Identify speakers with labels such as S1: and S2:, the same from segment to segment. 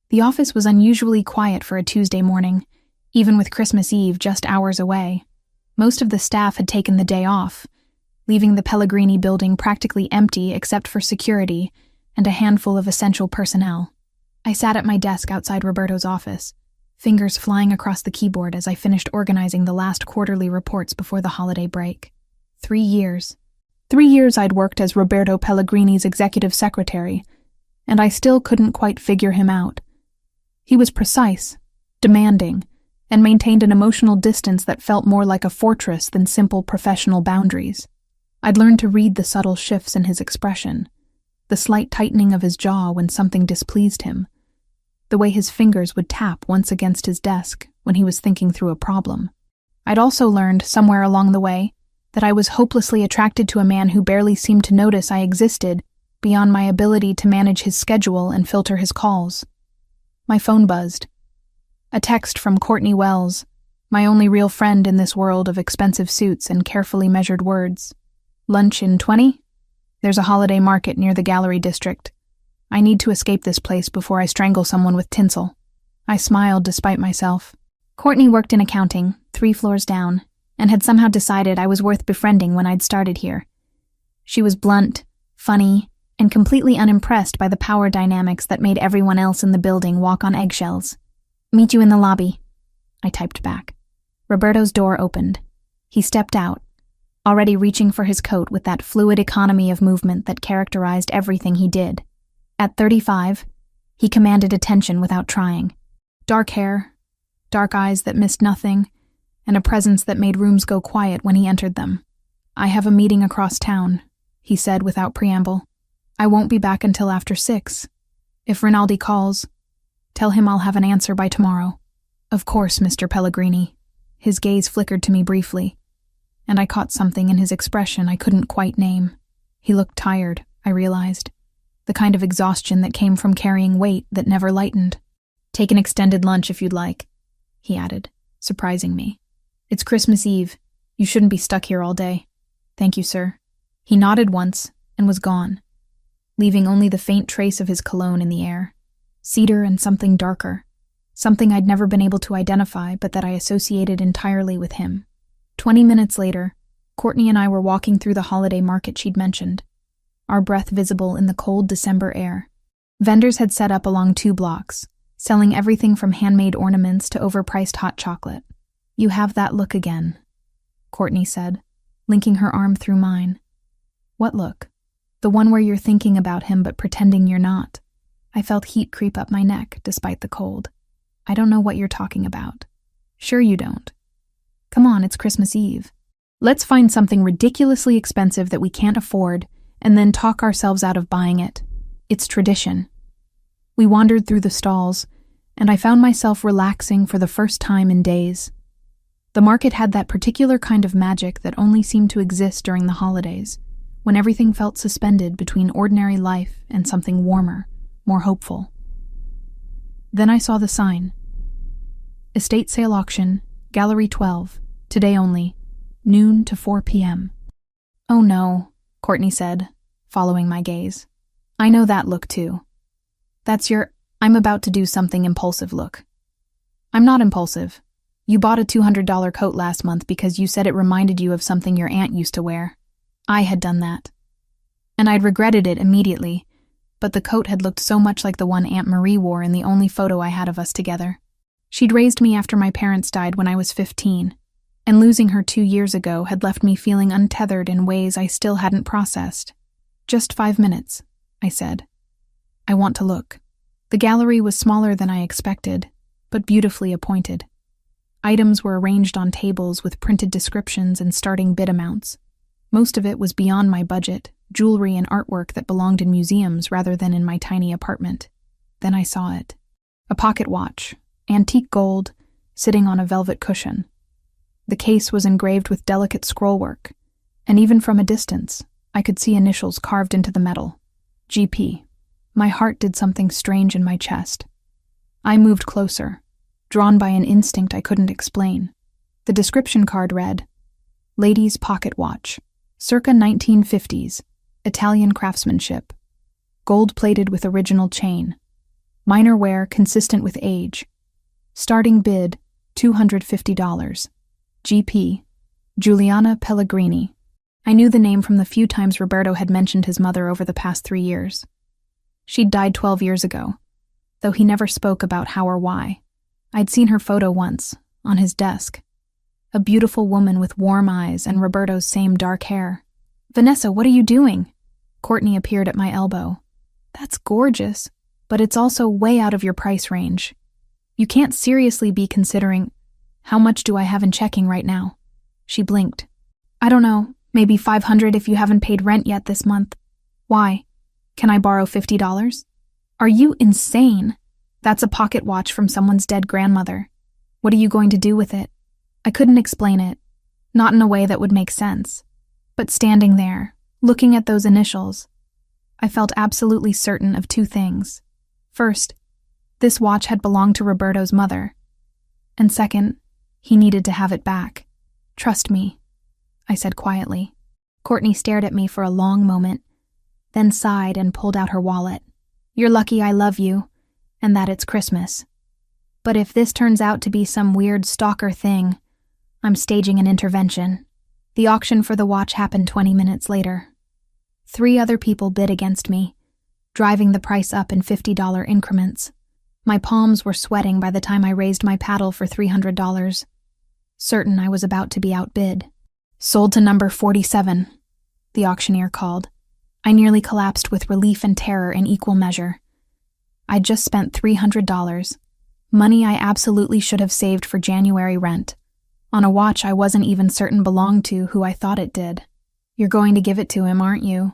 S1: The office was unusually quiet for a Tuesday morning, even with Christmas Eve just hours away. Most of the staff had taken the day off, leaving the Pellegrini building practically empty except for security and a handful of essential personnel. I sat at my desk outside Roberto's office, fingers flying across the keyboard as I finished organizing the last quarterly reports before the holiday break. 3 years. 3 years I'd worked as Roberto Pellegrini's executive secretary, and I still couldn't quite figure him out. He was precise, demanding, and maintained an emotional distance that felt more like a fortress than simple professional boundaries. I'd learned to read the subtle shifts in his expression, the slight tightening of his jaw when something displeased him, the way his fingers would tap once against his desk when he was thinking through a problem. I'd also learned, somewhere along the way, that I was hopelessly attracted to a man who barely seemed to notice I existed beyond my ability to manage his schedule and filter his calls. My phone buzzed. A text from Courtney Wells, my only real friend in this world of expensive suits and carefully measured words. Lunch in 20? There's a holiday market near the gallery district. I need to escape this place before I strangle someone with tinsel. I smiled despite myself. Courtney worked in accounting, 3 floors down, and had somehow decided I was worth befriending when I'd started here. She was blunt, funny, and completely unimpressed by the power dynamics that made everyone else in the building walk on eggshells. "Meet you in the lobby," I typed back. Roberto's door opened. He stepped out, already reaching for his coat with that fluid economy of movement that characterized everything he did. At 35, he commanded attention without trying. Dark hair, dark eyes that missed nothing, and a presence that made rooms go quiet when he entered them. "I have a meeting across town," he said without preamble. "I won't be back until after 6. If Rinaldi calls, tell him I'll have an answer by tomorrow." "Of course, Mr. Pellegrini." His gaze flickered to me briefly, and I caught something in his expression I couldn't quite name. He looked tired, I realized. The kind of exhaustion that came from carrying weight that never lightened. "Take an extended lunch if you'd like," he added, surprising me. "It's Christmas Eve. You shouldn't be stuck here all day." "Thank you, sir." He nodded once and was gone, leaving only the faint trace of his cologne in the air. Cedar and something darker. Something I'd never been able to identify, but that I associated entirely with him. 20 minutes later, Courtney and I were walking through the holiday market she'd mentioned, our breath visible in the cold December air. Vendors had set up along 2 blocks, selling everything from handmade ornaments to overpriced hot chocolate. "You have that look again," Courtney said, linking her arm through mine. "What look?" "The one where you're thinking about him but pretending you're not." I felt heat creep up my neck, despite the cold. "I don't know what you're talking about." "Sure you don't. Come on, it's Christmas Eve. Let's find something ridiculously expensive that we can't afford and then talk ourselves out of buying it. It's tradition." We wandered through the stalls, and I found myself relaxing for the first time in days. The market had that particular kind of magic that only seemed to exist during the holidays, when everything felt suspended between ordinary life and something warmer, more hopeful. Then I saw the sign. Estate sale auction, Gallery 12, today only, noon to 4 p.m. "Oh no," Courtney said, following my gaze. "I know that look too. That's your, I'm about to do something impulsive look." "I'm not impulsive. You bought a $200 coat last month because you said it reminded you of something your aunt used to wear. I had done that. And I'd regretted it immediately, but the coat had looked so much like the one Aunt Marie wore in the only photo I had of us together. She'd raised me after my parents died when I was 15, and losing her 2 years ago had left me feeling untethered in ways I still hadn't processed. "Just 5 minutes," I said. "I want to look." The gallery was smaller than I expected, but beautifully appointed. Items were arranged on tables with printed descriptions and starting bid amounts. Most of it was beyond my budget, jewelry and artwork that belonged in museums rather than in my tiny apartment. Then I saw it. A pocket watch, antique gold, sitting on a velvet cushion. The case was engraved with delicate scrollwork, and even from a distance, I could see initials carved into the metal. GP. My heart did something strange in my chest. I moved closer, drawn by an instinct I couldn't explain. The description card read, "Ladies' pocket watch, circa 1950s, Italian craftsmanship, gold-plated with original chain, Minor wear consistent with age. Starting bid, $250. GP, Giuliana Pellegrini. I knew the name from the few times Roberto had mentioned his mother over the past 3 years. She'd died 12 years ago, though he never spoke about how or why. I'd seen her photo once, on his desk. A beautiful woman with warm eyes and Roberto's same dark hair. "Vanessa, what are you doing?" Courtney appeared at my elbow. "That's gorgeous, but it's also way out of your price range. You can't seriously be considering, how much do I have in checking right now?" She blinked. "I don't know, maybe $500 if you haven't paid rent yet this month." "Why? Can I borrow $50? "Are you insane? That's a pocket watch from someone's dead grandmother. What are you going to do with it?" I couldn't explain it, not in a way that would make sense. But standing there, looking at those initials, I felt absolutely certain of 2 things. First, this watch had belonged to Roberto's mother. And second, he needed to have it back. "Trust me," I said quietly. Courtney stared at me for a long moment, then sighed and pulled out her wallet. "You're lucky I love you, and that it's Christmas. But if this turns out to be some weird stalker thing, I'm staging an intervention." The auction for the watch happened 20 minutes later. 3 other people bid against me, driving the price up in $50 increments. My palms were sweating by the time I raised my paddle for $300, certain I was about to be outbid. "Sold to number 47, the auctioneer called. I nearly collapsed with relief and terror in equal measure. I'd just spent $300, money I absolutely should have saved for January rent, on a watch I wasn't even certain belonged to who I thought it did. "You're going to give it to him, aren't you?"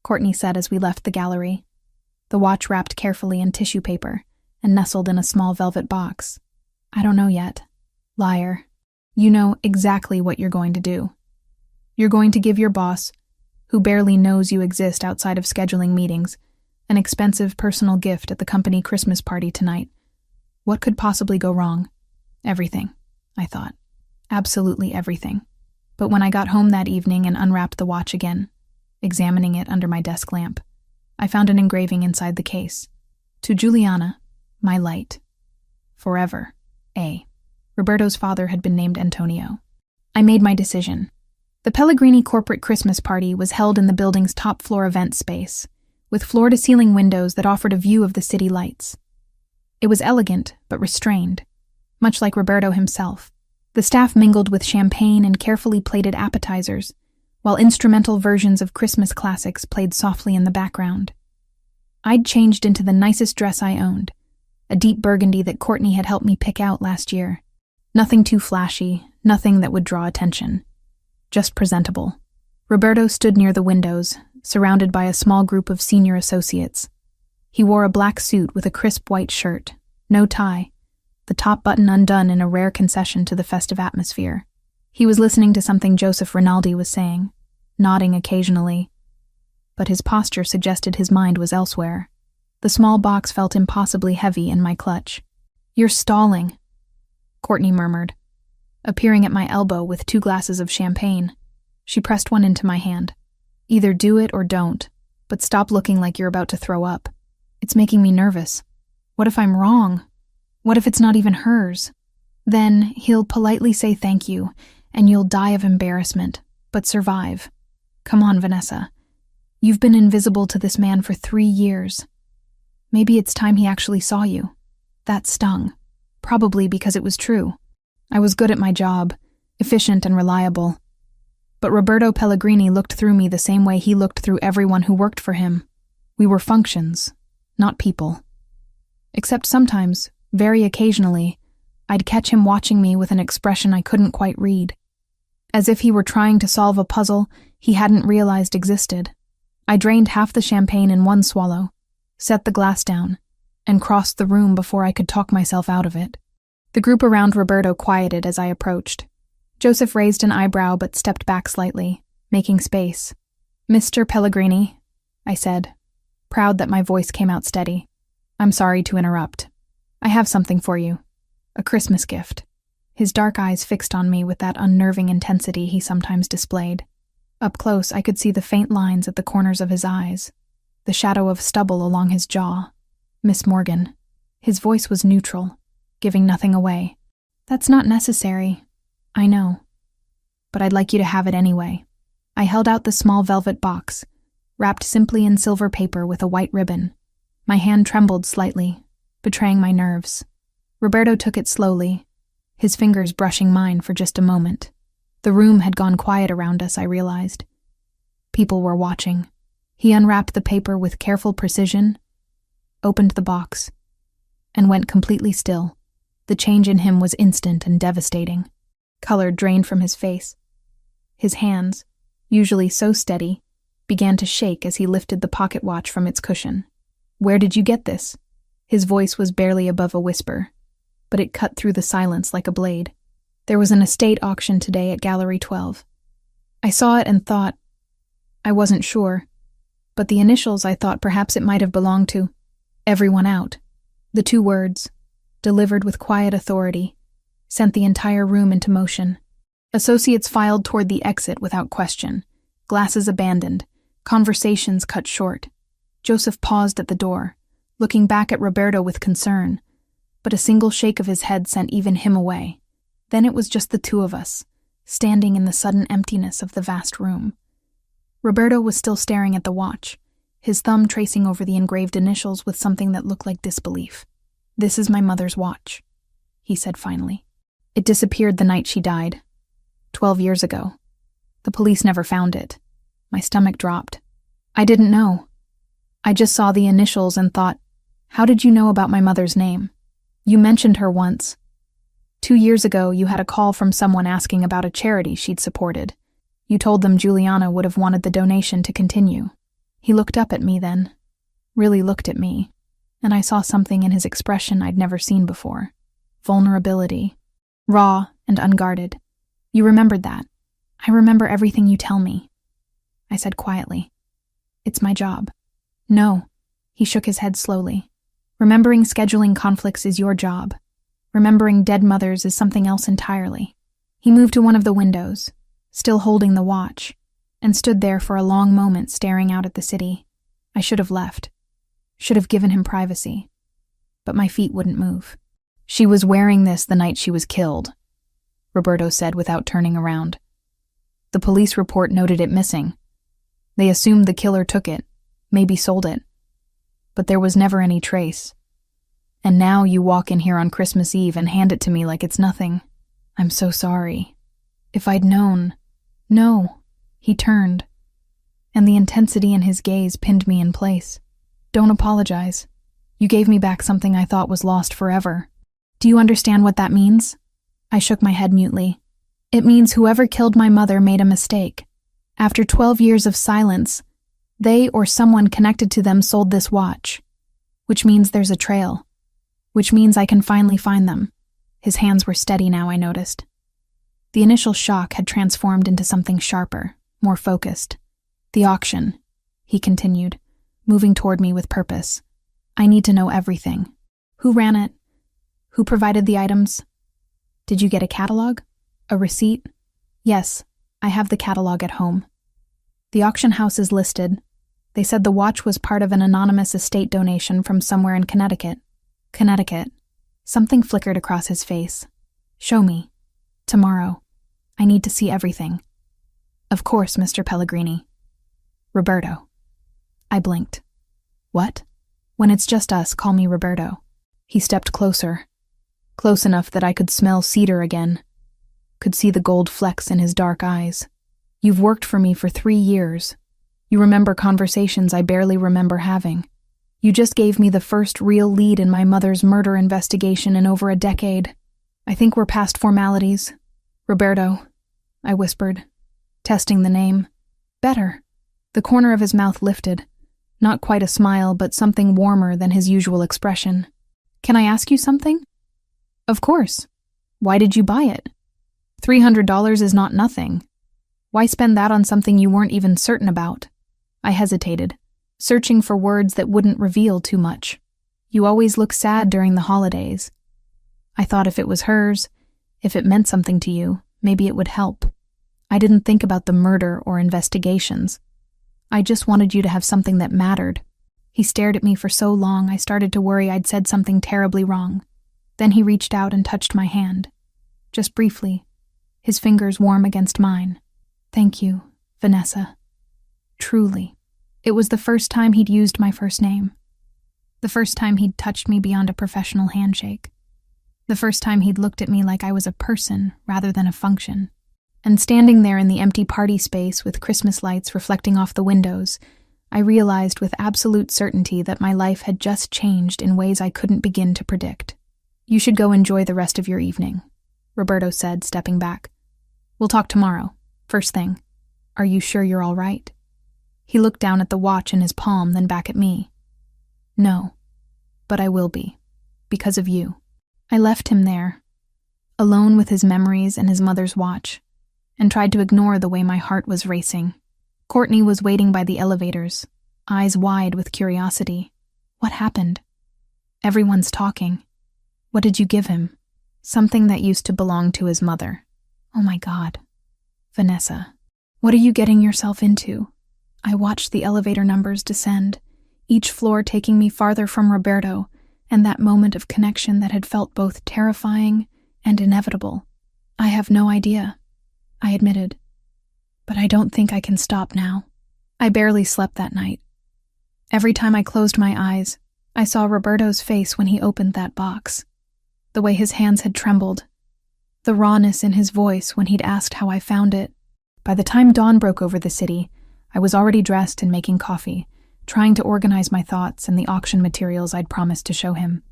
S1: Courtney said as we left the gallery, the watch wrapped carefully in tissue paper and nestled in a small velvet box. "I don't know yet. Liar. You know exactly what you're going to do. You're going to give your boss, who barely knows you exist outside of scheduling meetings, an expensive personal gift at the company Christmas party tonight. What could possibly go wrong? Everything, I thought. Absolutely everything. But when I got home that evening and unwrapped the watch again, examining it under my desk lamp, I found an engraving inside the case. "To Giuliana, my light. Forever, A." Roberto's father had been named Antonio. I made my decision. The Pellegrini corporate Christmas party was held in the building's top-floor event space, with floor-to-ceiling windows that offered a view of the city lights. It was elegant, but restrained, much like Roberto himself. The staff mingled with champagne and carefully plated appetizers, while instrumental versions of Christmas classics played softly in the background. I'd changed into the nicest dress I owned, a deep burgundy that Courtney had helped me pick out last year. Nothing too flashy, nothing that would draw attention. Just presentable. Roberto stood near the windows, surrounded by a small group of senior associates. He wore a black suit with a crisp white shirt, no tie, the top button undone in a rare concession to the festive atmosphere. He was listening to something Joseph Rinaldi was saying, nodding occasionally, but his posture suggested his mind was elsewhere. The small box felt impossibly heavy in my clutch. "You're stalling," Courtney murmured, appearing at my elbow with 2 glasses of champagne. She pressed one into my hand. "Either do it or don't, but stop looking like you're about to throw up. It's making me nervous. What if I'm wrong? What if it's not even hers? Then he'll politely say thank you, and you'll die of embarrassment, but survive. Come on, Vanessa. You've been invisible to this man for 3 years. Maybe it's time he actually saw you." That stung, probably because it was true. I was good at my job, efficient and reliable. But Roberto Pellegrini looked through me the same way he looked through everyone who worked for him. We were functions, not people. Except sometimes, very occasionally, I'd catch him watching me with an expression I couldn't quite read. As if he were trying to solve a puzzle he hadn't realized existed. I drained half the champagne in one swallow, set the glass down, and crossed the room before I could talk myself out of it. The group around Roberto quieted as I approached. Joseph raised an eyebrow but stepped back slightly, making space. "Mr. Pellegrini," I said, proud that my voice came out steady. "I'm sorry to interrupt. I have something for you. A Christmas gift." His dark eyes fixed on me with that unnerving intensity he sometimes displayed. Up close, I could see the faint lines at the corners of his eyes, the shadow of stubble along his jaw. Miss Morgan. His voice was neutral, giving nothing away. That's not necessary. I know. But I'd like you to have it anyway. I held out the small velvet box, wrapped simply in silver paper with a white ribbon. My hand trembled slightly, betraying my nerves. Roberto took it slowly, his fingers brushing mine for just a moment. The room had gone quiet around us, I realized. People were watching. He unwrapped the paper with careful precision, opened the box, and went completely still. The change in him was instant and devastating. Color drained from his face. His hands, usually so steady, began to shake as he lifted the pocket watch from its cushion. "Where did you get this?" His voice was barely above a whisper, but it cut through the silence like a blade. "There was an estate auction today at Gallery 12. I saw it and thought, I wasn't sure, but the initials I thought perhaps it might have belonged to everyone out." The two words, delivered with quiet authority, sent the entire room into motion. Associates filed toward the exit without question, glasses abandoned, conversations cut short. Joseph paused at the door, looking back at Roberto with concern, but a single shake of his head sent even him away. Then it was just the two of us, standing in the sudden emptiness of the vast room. Roberto was still staring at the watch, his thumb tracing over the engraved initials with something that looked like disbelief. "This is my mother's watch," he said finally. "It disappeared the night she died, 12 years ago. The police never found it." My stomach dropped. "I didn't know. I just saw the initials and thought, how did you know about my mother's name? You mentioned her once. 2 years ago, you had a call from someone asking about a charity she'd supported. You told them Juliana would have wanted the donation to continue." He looked up at me then, really looked at me, and I saw something in his expression I'd never seen before. Vulnerability. Raw and unguarded. "You remembered that. I remember everything you tell me," I said quietly. "It's my job." "No," he shook his head slowly. "Remembering scheduling conflicts is your job. Remembering dead mothers is something else entirely." He moved to one of the windows, still holding the watch, and stood there for a long moment staring out at the city. I should have left. Should have given him privacy. But my feet wouldn't move. "She was wearing this the night she was killed," Roberto said without turning around. "The police report noted it missing. They assumed the killer took it, maybe sold it. But there was never any trace. And now you walk in here on Christmas Eve and hand it to me like it's nothing. I'm so sorry. If I'd known..." "No." He turned, and the intensity in his gaze pinned me in place. "Don't apologize. You gave me back something I thought was lost forever. Do you understand what that means?" I shook my head mutely. "It means whoever killed my mother made a mistake. After 12 years of silence, they or someone connected to them sold this watch. Which means there's a trail. Which means I can finally find them." His hands were steady now, I noticed. The initial shock had transformed into something sharper, more focused. "The auction," he continued, moving toward me with purpose. "I need to know everything. Who ran it? Who provided the items? Did you get a catalog? A receipt?" "Yes, I have the catalog at home. The auction house is listed. They said the watch was part of an anonymous estate donation from somewhere in Connecticut." "Connecticut." Something flickered across his face. "Show me. Tomorrow. I need to see everything." "Of course, Mr. Pellegrini." "Roberto." I blinked. "What?" "When it's just us, call me Roberto." He stepped closer. Close enough that I could smell cedar again. Could see the gold flecks in his dark eyes. "You've worked for me for 3 years. You remember conversations I barely remember having. You just gave me the first real lead in my mother's murder investigation in over a decade. I think we're past formalities." "Roberto," I whispered, testing the name. "Better." The corner of his mouth lifted. Not quite a smile, but something warmer than his usual expression. "Can I ask you something?" "Of course. Why did you buy it? $300 is not nothing. Why spend that on something you weren't even certain about?" I hesitated, searching for words that wouldn't reveal too much. "You always look sad during the holidays." I thought if it was hers, if it meant something to you, maybe it would help. I didn't think about the murder or investigations. I just wanted you to have something that mattered. He stared at me for so long I started to worry I'd said something terribly wrong. Then he reached out and touched my hand. Just briefly, his fingers warm against mine. "Thank you, Vanessa." Truly. It was the first time he'd used my first name. The first time he'd touched me beyond a professional handshake. The first time he'd looked at me like I was a person rather than a function. And standing there in the empty party space with Christmas lights reflecting off the windows, I realized with absolute certainty that my life had just changed in ways I couldn't begin to predict. "You should go enjoy the rest of your evening," Roberto said, stepping back. "We'll talk tomorrow, first thing. Are you sure you're all right?" He looked down at the watch in his palm, then back at me. "No, but I will be, because of you." I left him there, alone with his memories and his mother's watch, and tried to ignore the way my heart was racing. Courtney was waiting by the elevators, eyes wide with curiosity. What happened? Everyone's talking. What did you give him? Something that used to belong to his mother. Oh my God. Vanessa, what are you getting yourself into? I watched the elevator numbers descend, each floor taking me farther from Roberto, and that moment of connection that had felt both terrifying and inevitable. "I have no idea," I admitted. "But I don't think I can stop now." I barely slept that night. Every time I closed my eyes, I saw Roberto's face when he opened that box. The way his hands had trembled. The rawness in his voice when he'd asked how I found it. By the time dawn broke over the city, I was already dressed and making coffee, trying to organize my thoughts and the auction materials I'd promised to show him.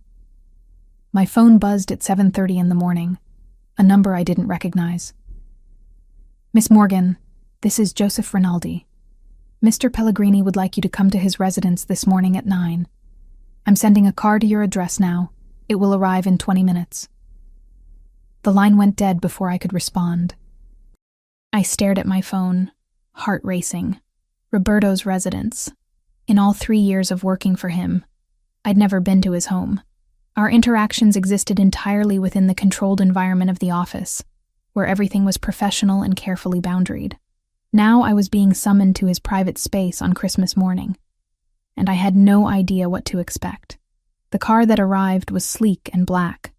S1: My phone buzzed at 7:30 in the morning, a number I didn't recognize. "Miss Morgan, this is Joseph Rinaldi. Mr. Pellegrini would like you to come to his residence this morning at 9. I'm sending a car to your address now. It will arrive in 20 minutes. The line went dead before I could respond. I stared at my phone, heart racing. Roberto's residence. In all 3 years of working for him, I'd never been to his home. Our interactions existed entirely within the controlled environment of the office, where everything was professional and carefully boundaried. Now I was being summoned to his private space on Christmas morning, and I had no idea what to expect. The car that arrived was sleek and black,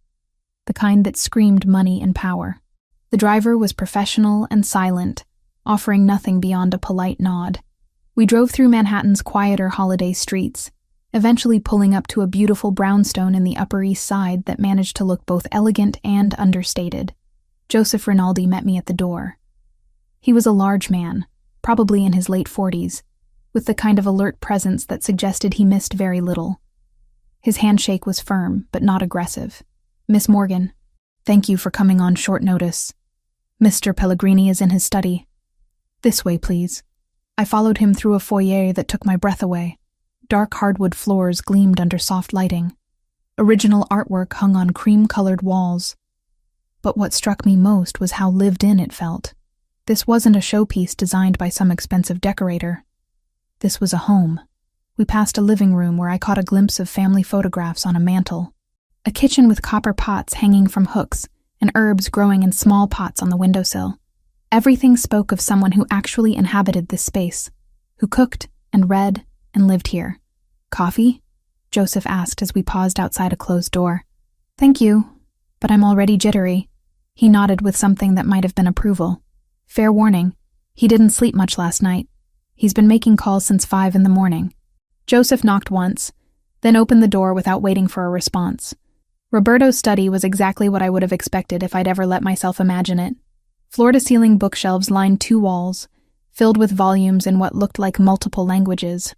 S1: the kind that screamed money and power. The driver was professional and silent, offering nothing beyond a polite nod. We drove through Manhattan's quieter holiday streets, eventually pulling up to a beautiful brownstone in the Upper East Side that managed to look both elegant and understated. Joseph Rinaldi met me at the door. He was a large man, probably in his late 40s, with the kind of alert presence that suggested he missed very little. His handshake was firm, but not aggressive. "Miss Morgan, thank you for coming on short notice. Mr. Pellegrini is in his study. This way, please." I followed him through a foyer that took my breath away. Dark hardwood floors gleamed under soft lighting. Original artwork hung on cream-colored walls. But what struck me most was how lived in it felt. This wasn't a showpiece designed by some expensive decorator. This was a home. We passed a living room where I caught a glimpse of family photographs on a mantel, a kitchen with copper pots hanging from hooks, and herbs growing in small pots on the windowsill. Everything spoke of someone who actually inhabited this space, who cooked and read and lived here. "Coffee?" Joseph asked as we paused outside a closed door. "Thank you, but I'm already jittery." He nodded with something that might have been approval. Fair warning, he didn't sleep much last night. He's been making calls since 5 in the morning. Joseph knocked once, then opened the door without waiting for a response. Roberto's study was exactly what I would have expected if I'd ever let myself imagine it. Floor-to-ceiling bookshelves lined 2 walls, filled with volumes in what looked like multiple languages.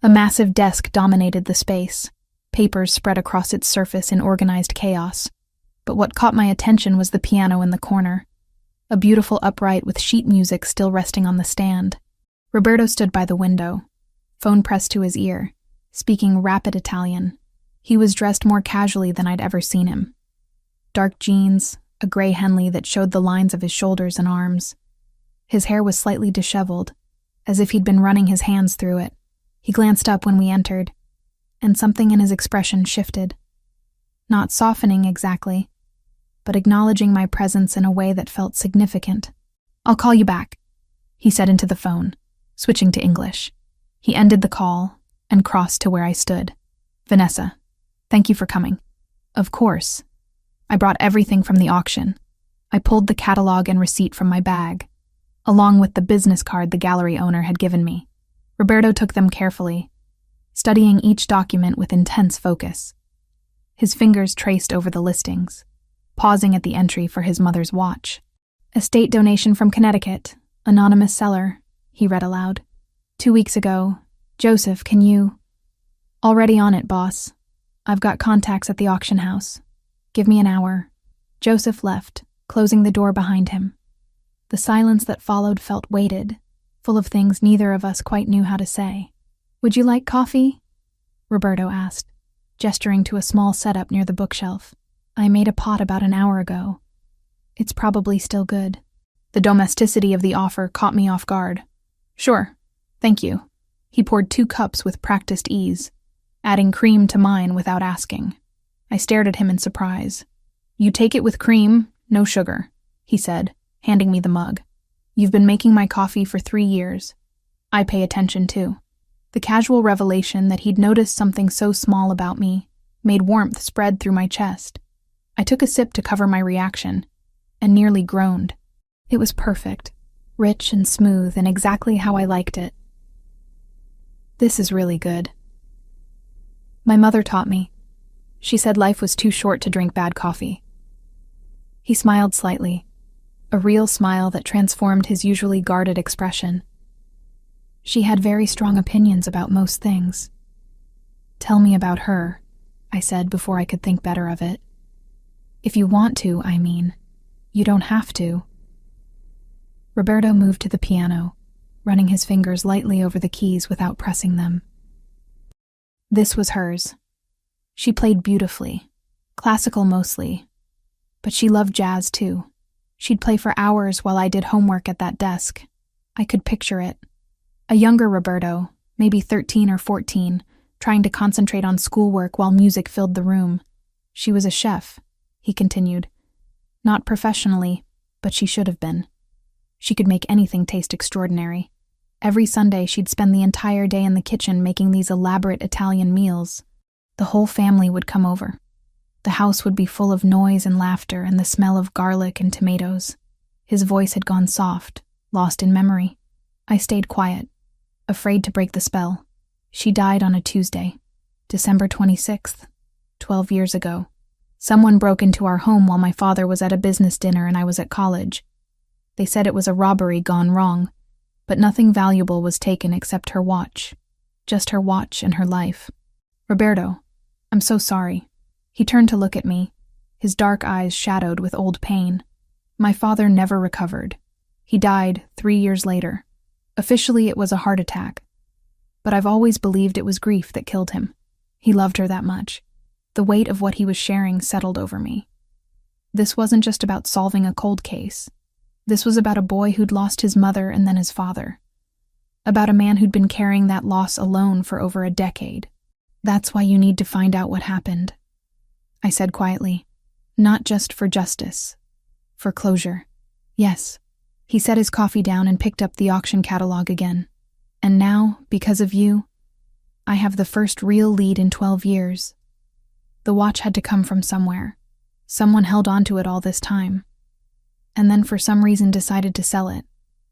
S1: A massive desk dominated the space, papers spread across its surface in organized chaos. But what caught my attention was the piano in the corner, a beautiful upright with sheet music still resting on the stand. Roberto stood by the window, phone pressed to his ear, speaking rapid Italian. He was dressed more casually than I'd ever seen him. Dark jeans, a gray Henley that showed the lines of his shoulders and arms. His hair was slightly disheveled, as if he'd been running his hands through it. He glanced up when we entered, and something in his expression shifted. Not softening exactly, but acknowledging my presence in a way that felt significant. "I'll call you back," he said into the phone, switching to English. He ended the call, and crossed to where I stood. Vanessa, thank you for coming. Of course. I brought everything from the auction. I pulled the catalog and receipt from my bag, along with the business card the gallery owner had given me. Roberto took them carefully, studying each document with intense focus. His fingers traced over the listings, pausing at the entry for his mother's watch. Estate donation from Connecticut, anonymous seller, he read aloud. 2 weeks ago. Joseph, can you... Already on it, boss. I've got contacts at the auction house. Give me an hour. Joseph left, closing the door behind him. The silence that followed felt weighted, full of things neither of us quite knew how to say. Would you like coffee? Roberto asked, gesturing to a small setup near the bookshelf. I made a pot about an hour ago. It's probably still good. The domesticity of the offer caught me off guard. Sure, thank you. He poured 2 cups with practiced ease, adding cream to mine without asking. I stared at him in surprise. You take it with cream, no sugar, he said, handing me the mug. You've been making my coffee for 3 years. I pay attention too. The casual revelation that he'd noticed something so small about me made warmth spread through my chest. I took a sip to cover my reaction, and nearly groaned. It was perfect, rich and smooth, and exactly how I liked it. This is really good. My mother taught me. She said life was too short to drink bad coffee. He smiled slightly, a real smile that transformed his usually guarded expression. She had very strong opinions about most things. Tell me about her, I said before I could think better of it. If you want to, I mean. You don't have to. Roberto moved to the piano, running his fingers lightly over the keys without pressing them. This was hers. She played beautifully, classical mostly, but she loved jazz too. She'd play for hours while I did homework at that desk. I could picture it. A younger Roberto, maybe 13 or 14, trying to concentrate on schoolwork while music filled the room. She was a chef, he continued. Not professionally, but she should have been. She could make anything taste extraordinary. Every Sunday she'd spend the entire day in the kitchen making these elaborate Italian meals. The whole family would come over. The house would be full of noise and laughter and the smell of garlic and tomatoes. His voice had gone soft, lost in memory. I stayed quiet, afraid to break the spell. She died on a Tuesday, December 26th, 12 years ago. Someone broke into our home while my father was at a business dinner and I was at college. They said it was a robbery gone wrong, but nothing valuable was taken except her watch. Just her watch and her life. Roberto, I'm so sorry. He turned to look at me, his dark eyes shadowed with old pain. My father never recovered. He died 3 years later. Officially, it was a heart attack. But I've always believed it was grief that killed him. He loved her that much. The weight of what he was sharing settled over me. This wasn't just about solving a cold case. This was about a boy who'd lost his mother and then his father. About a man who'd been carrying that loss alone for over a decade. That's why you need to find out what happened, I said quietly. Not just for justice. For closure. Yes. He set his coffee down and picked up the auction catalog again. And now, because of you, I have the first real lead in 12 years. The watch had to come from somewhere. Someone held on to it all this time. And then for some reason decided to sell it.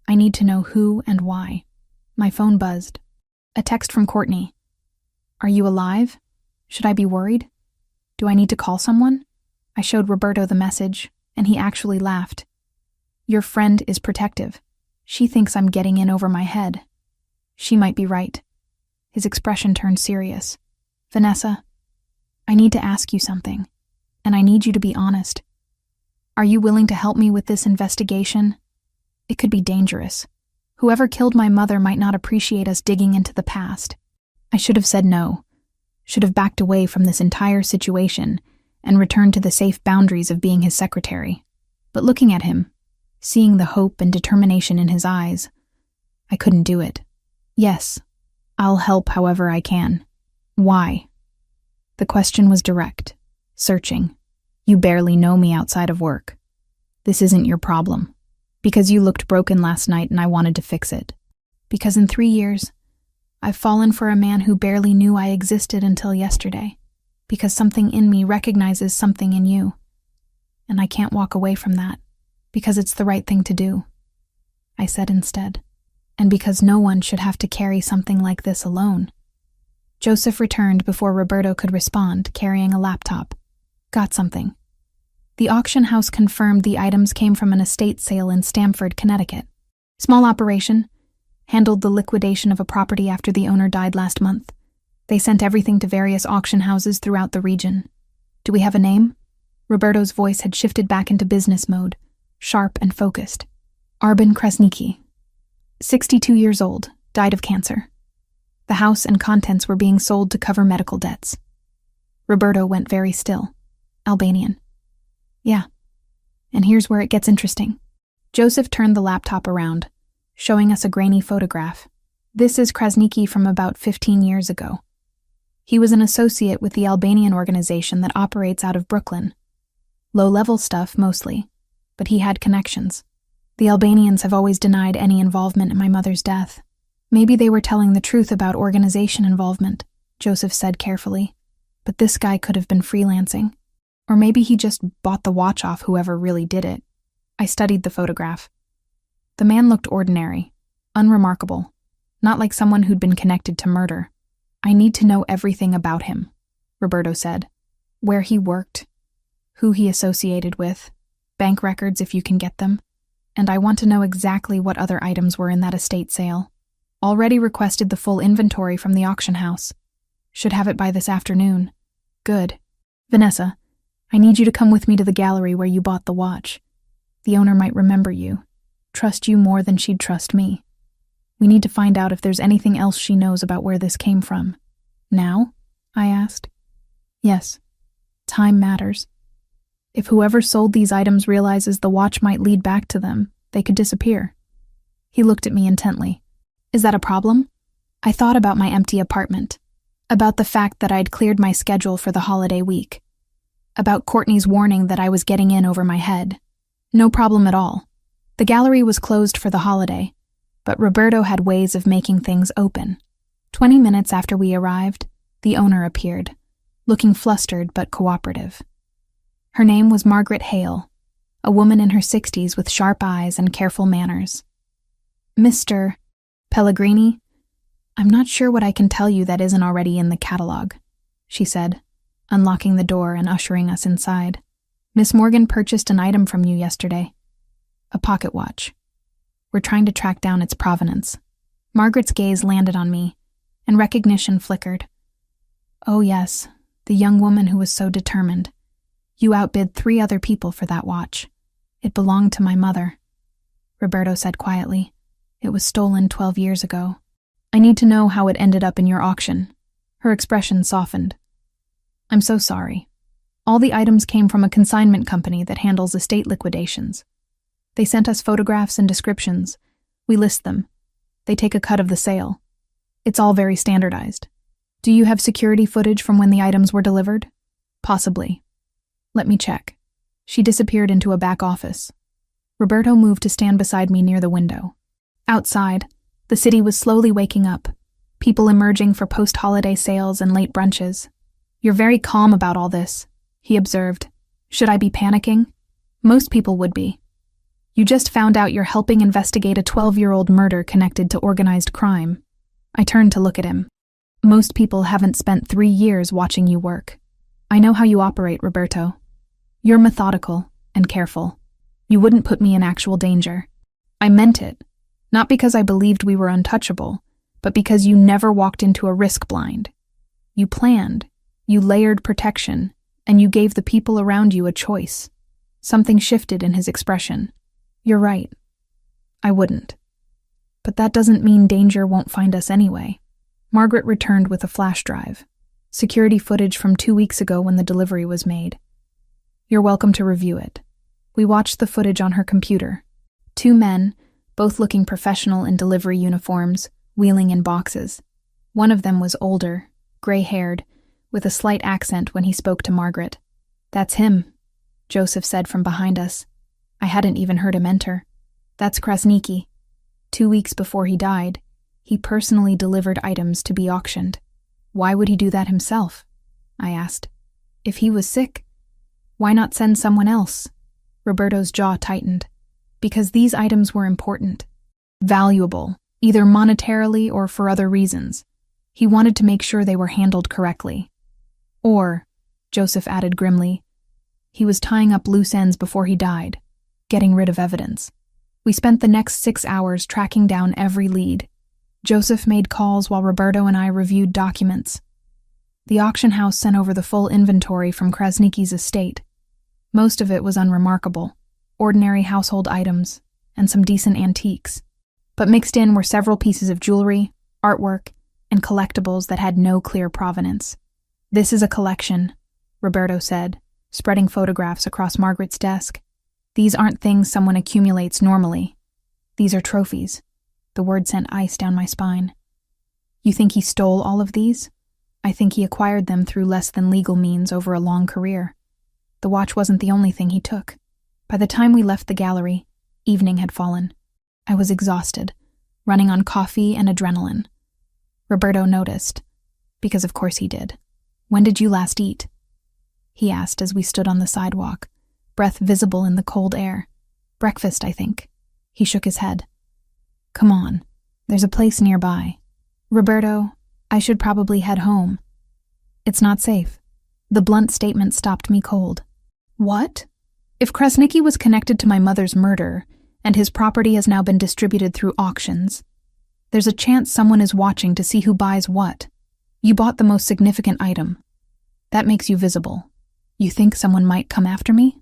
S1: I need to know who and why. My phone buzzed. A text from Courtney. Are you alive? Should I be worried? Do I need to call someone? I showed Roberto the message, and he actually laughed. Your friend is protective. She thinks I'm getting in over my head. She might be right. His expression turned serious. Vanessa, I need to ask you something, and I need you to be honest. Are you willing to help me with this investigation? It could be dangerous. Whoever killed my mother might not appreciate us digging into the past. I should have said no. Should have backed away from this entire situation and returned to the safe boundaries of being his secretary. But looking at him, seeing the hope and determination in his eyes, I couldn't do it. Yes, I'll help however I can. Why? The question was direct, searching. You barely know me outside of work. This isn't your problem. Because you looked broken last night and I wanted to fix it. Because in 3 years, I've fallen for a man who barely knew I existed until yesterday, because something in me recognizes something in you. And I can't walk away from that, because it's the right thing to do," I said instead, "and because no one should have to carry something like this alone." Joseph returned before Roberto could respond, carrying a laptop. "Got something." The auction house confirmed the items came from an estate sale in Stamford, Connecticut. Small operation. Handled the liquidation of a property after the owner died last month. They sent everything to various auction houses throughout the region. "Do we have a name?" Roberto's voice had shifted back into business mode, sharp and focused. "Arbin Krasniki. 62 years old, died of cancer. The house and contents were being sold to cover medical debts." Roberto went very still. "Albanian." "Yeah. And here's where it gets interesting." Joseph turned the laptop around, showing us a grainy photograph. "This is Krasniki from about 15 years ago. He was an associate with the Albanian organization that operates out of Brooklyn. Low-level stuff, mostly, but he had connections. The Albanians have always denied any involvement in my mother's death. Maybe they were telling the truth about organization involvement," Joseph said carefully. "But this guy could have been freelancing. Or maybe he just bought the watch off whoever really did it." I studied the photograph. The man looked ordinary, unremarkable, not like someone who'd been connected to murder. "I need to know everything about him," Roberto said. "Where he worked, who he associated with, bank records if you can get them, and I want to know exactly what other items were in that estate sale. Already requested the full inventory from the auction house. Should have it by this afternoon." "Good. Vanessa, I need you to come with me to the gallery where you bought the watch. The owner might remember you, trust you more than she'd trust me. We need to find out if there's anything else she knows about where this came from." "Now?" I asked. "Yes. Time matters. If whoever sold these items realizes the watch might lead back to them, they could disappear." He looked at me intently. "Is that a problem?" I thought about my empty apartment, about the fact that I'd cleared my schedule for the holiday week, about Courtney's warning that I was getting in over my head. No problem at all. The gallery was closed for the holiday, but Roberto had ways of making things open. 20 minutes after we arrived, the owner appeared, looking flustered but cooperative. Her name was Margaret Hale, a woman in her 60s with sharp eyes and careful manners. "Mr. Pellegrini, I'm not sure what I can tell you that isn't already in the catalog," she said, unlocking the door and ushering us inside. "Miss Morgan purchased an item from you yesterday. A pocket watch. We're trying to track down its provenance." Margaret's gaze landed on me, and recognition flickered. "Oh yes, the young woman who was so determined. You outbid 3 other people for that watch. It belonged to my mother," Roberto said quietly. "It was stolen 12 years ago. I need to know how it ended up in your auction." Her expression softened. "I'm so sorry. All the items came from a consignment company that handles estate liquidations. They sent us photographs and descriptions. We list them. They take a cut of the sale. It's all very standardized. Do you have security footage from when the items were delivered?" "Possibly. Let me check." She disappeared into a back office. Roberto moved to stand beside me near the window. Outside, the city was slowly waking up, people emerging for post-holiday sales and late brunches. "You're very calm about all this," he observed. "Should I be panicking?" "Most people would be. You just found out you're helping investigate a 12-year-old murder connected to organized crime." I turned to look at him. "Most people haven't spent 3 years watching you work. I know how you operate, Roberto. You're methodical and careful. You wouldn't put me in actual danger." I meant it, not because I believed we were untouchable, but because you never walked into a risk blind. You planned, you layered protection, and you gave the people around you a choice. Something shifted in his expression. "You're right. I wouldn't. But that doesn't mean danger won't find us anyway." Margaret returned with a flash drive, security footage from 2 weeks ago when the delivery was made. "You're welcome to review it." We watched the footage on her computer. 2 men, both looking professional in delivery uniforms, wheeling in boxes. One of them was older, gray-haired, with a slight accent when he spoke to Margaret. "That's him," Joseph said from behind us. I hadn't even heard him enter. "That's Krasniki. 2 weeks before he died, He personally delivered items to be auctioned. Why would he do that himself? I asked. If he was sick, why not send someone else? Roberto's jaw tightened. Because these items were important. Valuable, either monetarily or for other reasons. He wanted to make sure they were handled correctly. Or, Joseph added grimly, he was tying up loose ends before he died, getting rid of evidence. We spent the next 6 hours tracking down every lead. Joseph made calls while Roberto and I reviewed documents. The auction house sent over the full inventory from Krasnicki's estate. Most of it was unremarkable, ordinary household items, and some decent antiques. But mixed in were several pieces of jewelry, artwork, and collectibles that had no clear provenance. This is a collection, Roberto said, spreading photographs across Margaret's desk. These aren't things someone accumulates normally. These are trophies. The word sent ice down my spine. You think he stole all of these? I think he acquired them through less than legal means over a long career. The watch wasn't the only thing he took. By the time we left the gallery, evening had fallen. I was exhausted, running on coffee and adrenaline. Roberto noticed, because of course he did. When did you last eat? He asked as we stood on the sidewalk, breath visible in the cold air. Breakfast, I think. He shook his head. Come on, there's a place nearby. Roberto, I should probably head home. It's not safe. The blunt statement stopped me cold. What? If Krasnicki was connected to my mother's murder, and his property has now been distributed through auctions, there's a chance someone is watching to see who buys what. You bought the most significant item. That makes you visible. You think someone might come after me?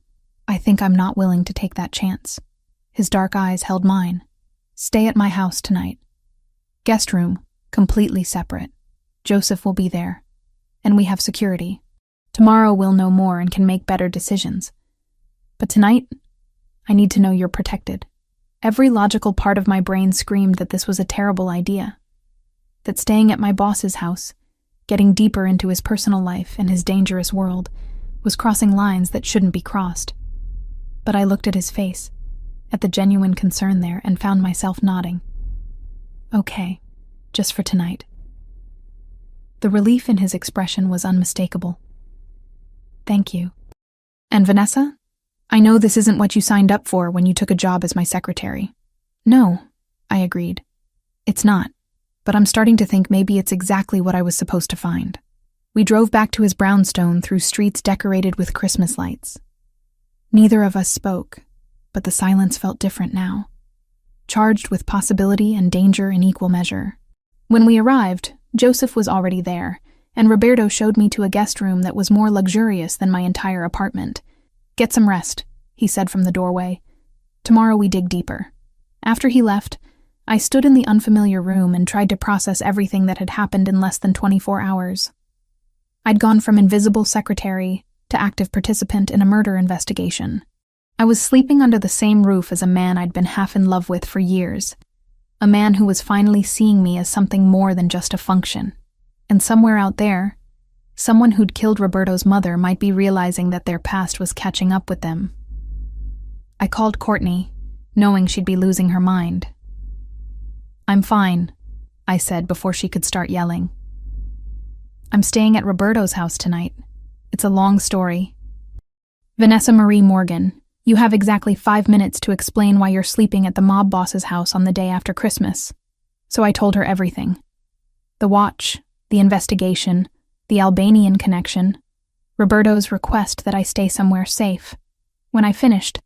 S1: I think I'm not willing to take that chance. His dark eyes held mine. Stay at my house tonight. Guest room, completely separate. Joseph will be there. And we have security. Tomorrow we'll know more and can make better decisions. But tonight, I need to know you're protected. Every logical part of my brain screamed that this was a terrible idea. That staying at my boss's house, getting deeper into his personal life and his dangerous world, was crossing lines that shouldn't be crossed. But I looked at his face, at the genuine concern there, and found myself nodding. Okay, just for tonight. The relief in his expression was unmistakable. Thank you. And Vanessa? I know this isn't what you signed up for when you took a job as my secretary. No, I agreed. It's not, but I'm starting to think maybe it's exactly what I was supposed to find. We drove back to his brownstone through streets decorated with Christmas lights. Neither of us spoke, but the silence felt different now, charged with possibility and danger in equal measure. When we arrived, Joseph was already there, and Roberto showed me to a guest room that was more luxurious than my entire apartment. Get some rest, he said from the doorway. Tomorrow we dig deeper. After he left, I stood in the unfamiliar room and tried to process everything that had happened in less than 24 hours. I'd gone from invisible secretary to active participant in a murder investigation. I was sleeping under the same roof as a man I'd been half in love with for years. A man who was finally seeing me as something more than just a function. And somewhere out there, someone who'd killed Roberto's mother might be realizing that their past was catching up with them. I called Courtney, knowing she'd be losing her mind. I'm fine, I said before she could start yelling. I'm staying at Roberto's house tonight. It's a long story. Vanessa Marie Morgan, you have exactly 5 minutes to explain why you're sleeping at the mob boss's house on the day after Christmas. So I told her everything. The watch, the investigation, the Albanian connection, Roberto's request that I stay somewhere safe. When I finished,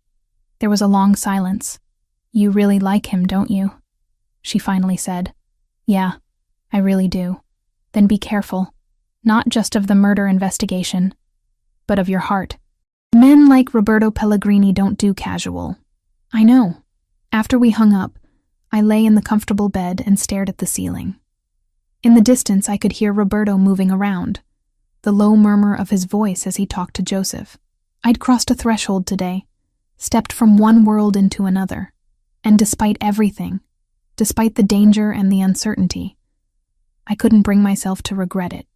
S1: there was a long silence. You really like him, don't you? She finally said. Yeah, I really do. Then be careful. Not just of the murder investigation, but of your heart. Men like Roberto Pellegrini don't do casual. I know. After we hung up, I lay in the comfortable bed and stared at the ceiling. In the distance, I could hear Roberto moving around, the low murmur of his voice as he talked to Joseph. I'd crossed a threshold today, stepped from one world into another, and despite everything, despite the danger and the uncertainty, I couldn't bring myself to regret it.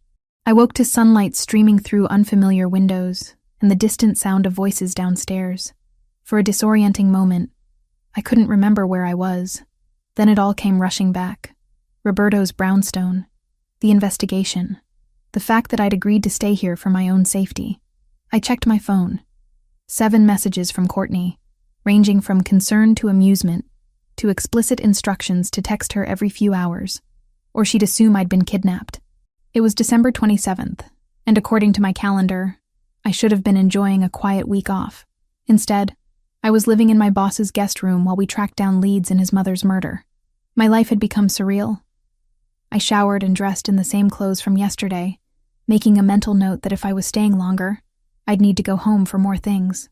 S1: I woke to sunlight streaming through unfamiliar windows and the distant sound of voices downstairs. For a disorienting moment, I couldn't remember where I was. Then it all came rushing back. Roberto's brownstone, the investigation, the fact that I'd agreed to stay here for my own safety. I checked my phone. 7 messages from Courtney, ranging from concern to amusement, to explicit instructions to text her every few hours, or she'd assume I'd been kidnapped. It was December 27th, and according to my calendar, I should have been enjoying a quiet week off. Instead, I was living in my boss's guest room while we tracked down leads in his mother's murder. My life had become surreal. I showered and dressed in the same clothes from yesterday, making a mental note that if I was staying longer, I'd need to go home for more things.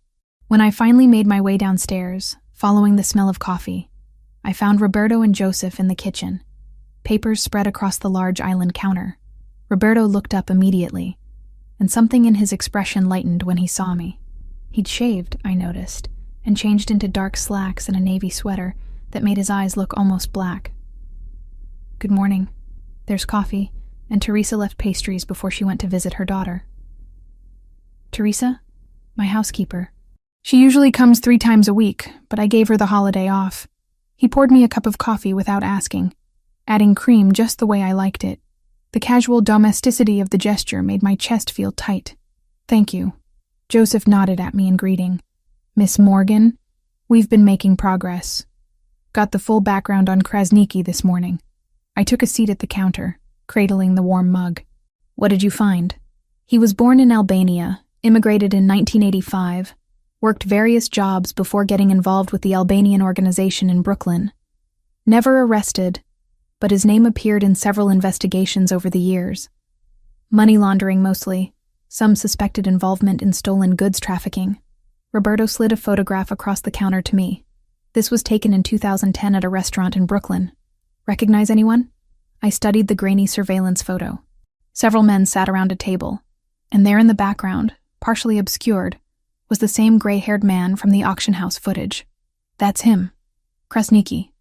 S1: When I finally made my way downstairs, following the smell of coffee, I found Roberto and Joseph in the kitchen, papers spread across the large island counter. Roberto looked up immediately, and something in his expression lightened when he saw me. He'd shaved, I noticed, and changed into dark slacks and a navy sweater that made his eyes look almost black. "Good morning. There's coffee, and Teresa left pastries before she went to visit her daughter." "Teresa? My housekeeper. She usually comes 3 times a week, but I gave her the holiday off." He poured me a cup of coffee without asking, adding cream just the way I liked it. The casual domesticity of the gesture made my chest feel tight. "Thank you." Joseph nodded at me in greeting. "Miss Morgan, we've been making progress. Got the full background on Krasniki this morning." I took a seat at the counter, cradling the warm mug. "What did you find?" He was born in Albania, immigrated in 1985, worked various jobs before getting involved with the Albanian organization in Brooklyn. Never arrested, but his name appeared in several investigations over the years. Money laundering mostly, some suspected involvement in stolen goods trafficking. Roberto slid a photograph across the counter to me. This was taken in 2010 at a restaurant in Brooklyn. "Recognize anyone?" I studied the grainy surveillance photo. Several men sat around a table, and there in the background, partially obscured, was the same gray-haired man from the auction house footage. "That's him, Krasniki.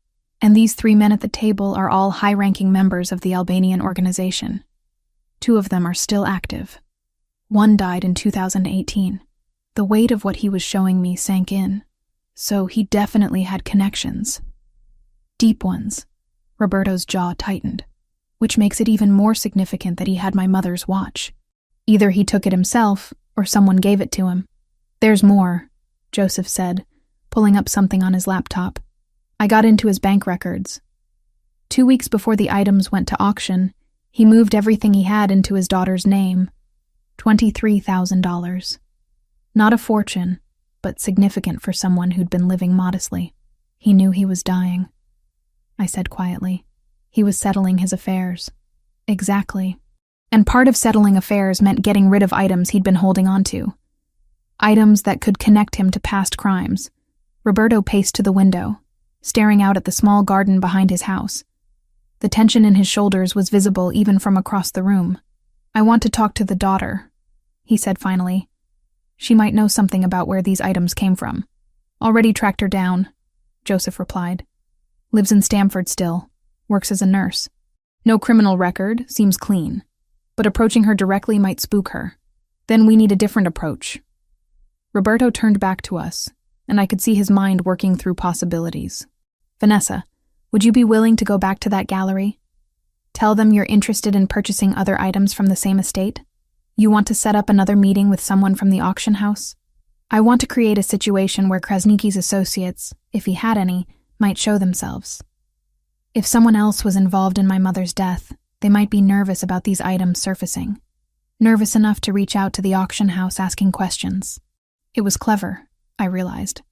S1: And these 3 men at the table are all high-ranking members of the Albanian organization. 2 of them are still active. One died in 2018. The weight of what he was showing me sank in. So he definitely had connections. Deep ones." Roberto's jaw tightened, which makes it even more significant that he had my mother's watch. Either he took it himself, or someone gave it to him. "There's more," Joseph said, pulling up something on his laptop. I got into his bank records. 2 weeks before the items went to auction, he moved everything he had into his daughter's name. $23,000. Not a fortune, but significant for someone who'd been living modestly. "He knew he was dying," I said quietly. "He was settling his affairs." "Exactly. And part of settling affairs meant getting rid of items he'd been holding on to. Items that could connect him to past crimes." Roberto paced to the window, staring out at the small garden behind his house. The tension in his shoulders was visible even from across the room. "I want to talk to the daughter," he said finally. "She might know something about where these items came from." "Already tracked her down," Joseph replied. "Lives in Stamford still. Works as a nurse. No criminal record, seems clean. But approaching her directly might spook her. Then we need a different approach." Roberto turned back to us, and I could see his mind working through possibilities. "Vanessa, would you be willing to go back to that gallery? Tell them you're interested in purchasing other items from the same estate? You want to set up another meeting with someone from the auction house? I want to create a situation where Krasniki's associates, if he had any, might show themselves. If someone else was involved in my mother's death, they might be nervous about these items surfacing. Nervous enough to reach out to the auction house asking questions." It was clever, I realized.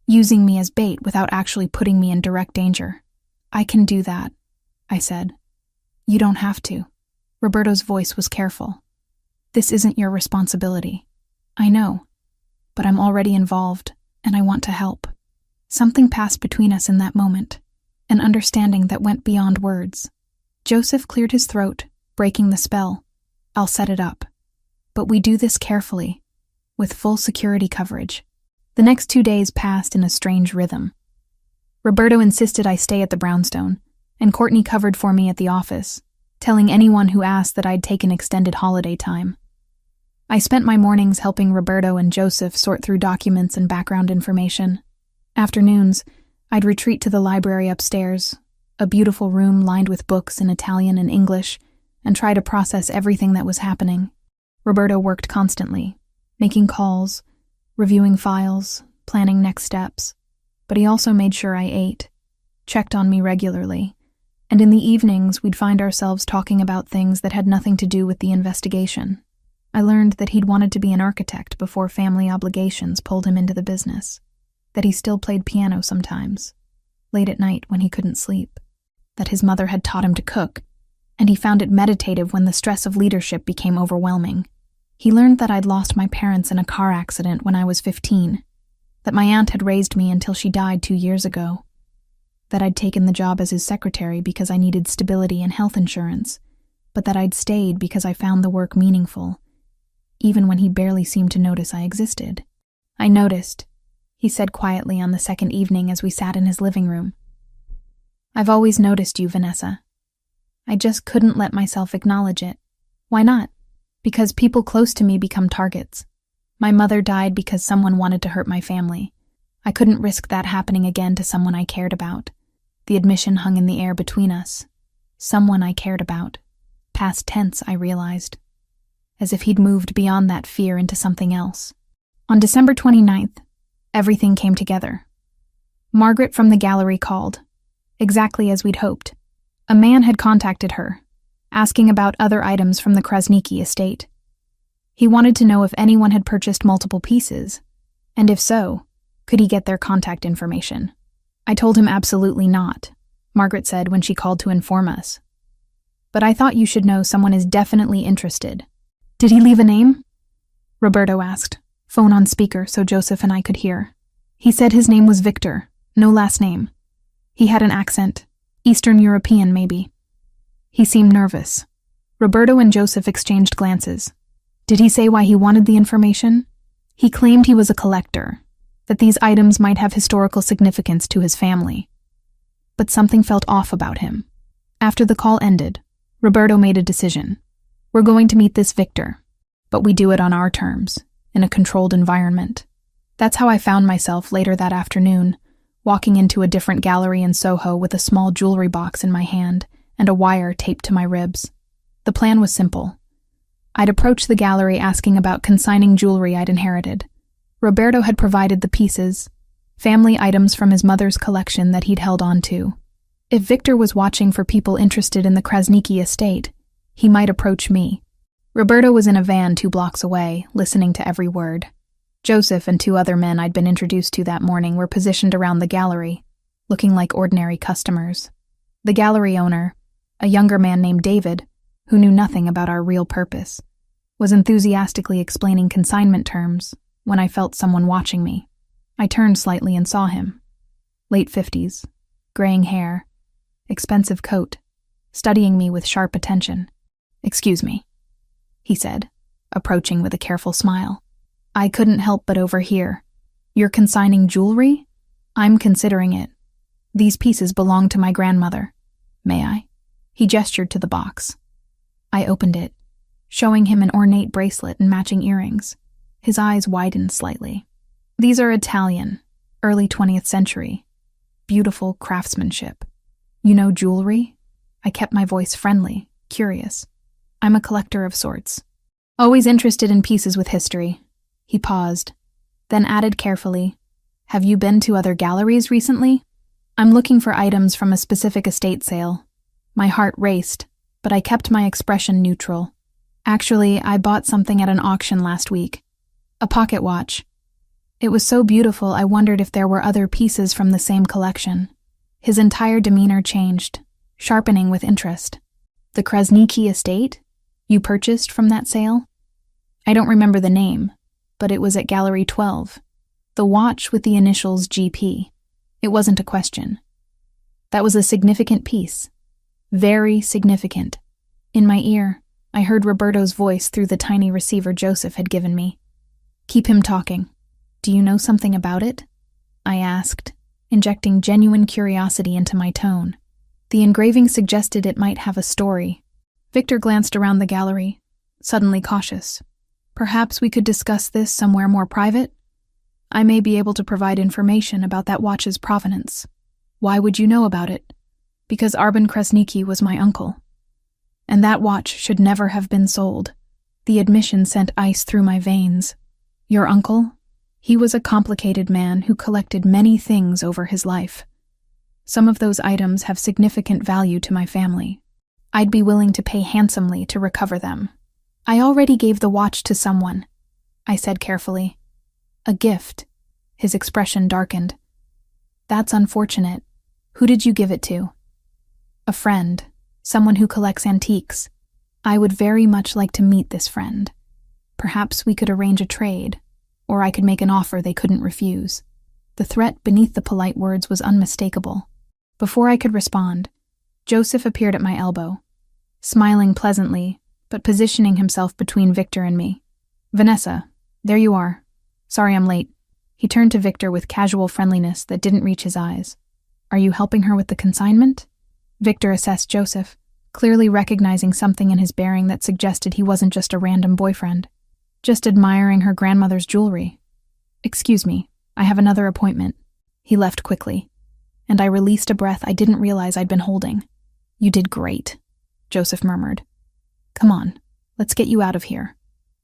S1: Using me as bait without actually putting me in direct danger. "I can do that," I said. "You don't have to." Roberto's voice was careful. "This isn't your responsibility. I know, but I'm already involved, and I want to help." Something passed between us in that moment, an understanding that went beyond words. Joseph cleared his throat, breaking the spell. "I'll set it up. But we do this carefully, with full security coverage." The next 2 days passed in a strange rhythm. Roberto insisted I stay at the brownstone, and Courtney covered for me at the office, telling anyone who asked that I'd taken extended holiday time. I spent my mornings helping Roberto and Joseph sort through documents and background information. Afternoons, I'd retreat to the library upstairs, a beautiful room lined with books in Italian and English, and try to process everything that was happening. Roberto worked constantly, making calls, reviewing files, planning next steps. But he also made sure I ate, checked on me regularly, and in the evenings we'd find ourselves talking about things that had nothing to do with the investigation. I learned that he'd wanted to be an architect before family obligations pulled him into the business, that he still played piano sometimes, late at night when he couldn't sleep, that his mother had taught him to cook, and he found it meditative when the stress of leadership became overwhelming. He learned that I'd lost my parents in a car accident when I was 15, that my aunt had raised me until she died 2 years ago, that I'd taken the job as his secretary because I needed stability and health insurance, but that I'd stayed because I found the work meaningful, even when he barely seemed to notice I existed. "I noticed," he said quietly on the second evening as we sat in his living room. "I've always noticed you, Vanessa. I just couldn't let myself acknowledge it. Why not? Because people close to me become targets. My mother died because someone wanted to hurt my family. I couldn't risk that happening again to someone I cared about. The admission hung in the air between us. Someone I cared about. Past tense, I realized. As if he'd moved beyond that fear into something else. On December 29th, everything came together. Margaret from the gallery called, exactly as we'd hoped. A man had contacted her, asking about other items from the Krasniki estate. He wanted to know if anyone had purchased multiple pieces, and if so, could he get their contact information. I told him absolutely not, Margaret said when she called to inform us. But I thought you should know someone is definitely interested. Did he leave a name? Roberto asked, phone on speaker so Joseph and I could hear. He said his name was Victor, no last name. He had an accent, Eastern European maybe. He seemed nervous. Roberto and Joseph exchanged glances. Did he say why he wanted the information? He claimed he was a collector, that these items might have historical significance to his family. But something felt off about him. After the call ended, Roberto made a decision. We're going to meet this Victor, but we do it on our terms, in a controlled environment. That's how I found myself later that afternoon, walking into a different gallery in Soho with a small jewelry box in my hand and a wire taped to my ribs. The plan was simple. I'd approach the gallery asking about consigning jewelry I'd inherited. Roberto had provided the pieces, family items from his mother's collection that he'd held on to. If Victor was watching for people interested in the Krasniki estate, he might approach me. Roberto was in a van 2 blocks away, listening to every word. Joseph and 2 other men I'd been introduced to that morning were positioned around the gallery, looking like ordinary customers. The gallery owner, a younger man named David, who knew nothing about our real purpose, was enthusiastically explaining consignment terms when I felt someone watching me. I turned slightly and saw him. Late 50s, graying hair, expensive coat, studying me with sharp attention. "Excuse me," he said, approaching with a careful smile. "I couldn't help but overhear. You're consigning jewelry? I'm considering it. These pieces belong to my grandmother. May I?" He gestured to the box. I opened it, showing him an ornate bracelet and matching earrings. His eyes widened slightly. "These are Italian, early 20th century. Beautiful craftsmanship. You know jewelry?" I kept my voice friendly, curious. "I'm a collector of sorts. Always interested in pieces with history." He paused, then added carefully, "Have you been to other galleries recently?" "I'm looking for items from a specific estate sale." My heart raced, but I kept my expression neutral. "Actually, I bought something at an auction last week. A pocket watch. It was so beautiful I wondered if there were other pieces from the same collection." His entire demeanor changed, sharpening with interest. "The Krasniki estate? You purchased from that sale?" "I don't remember the name, but it was at Gallery 12. The watch with the initials GP. It wasn't a question. That was a significant piece. Very significant." In my ear, I heard Roberto's voice through the tiny receiver Joseph had given me. "Keep him talking. Do you know something about it?" I asked, injecting genuine curiosity into my tone. The engraving suggested it might have a story. Victor glanced around the gallery, suddenly cautious. "Perhaps we could discuss this somewhere more private? I may be able to provide information about that watch's provenance." "Why would you know about it?" Because Arben Kresniki was my uncle. And that watch should never have been sold. The admission sent ice through my veins. Your uncle? He was a complicated man who collected many things over his life. Some of those items have significant value to my family. I'd be willing to pay handsomely to recover them. I already gave the watch to someone, I said carefully. A gift. His expression darkened. That's unfortunate. Who did you give it to? A friend. Someone who collects antiques. I would very much like to meet this friend. Perhaps we could arrange a trade, or I could make an offer they couldn't refuse. The threat beneath the polite words was unmistakable. Before I could respond, Joseph appeared at my elbow, smiling pleasantly, but positioning himself between Victor and me. Vanessa, there you are. Sorry I'm late. He turned to Victor with casual friendliness that didn't reach his eyes. Are you helping her with the consignment? Victor assessed Joseph, clearly recognizing something in his bearing that suggested he wasn't just a random boyfriend. Just admiring her grandmother's jewelry. Excuse me, I have another appointment. He left quickly, and I released a breath I didn't realize I'd been holding. You did great, Joseph murmured. Come on, let's get you out of here.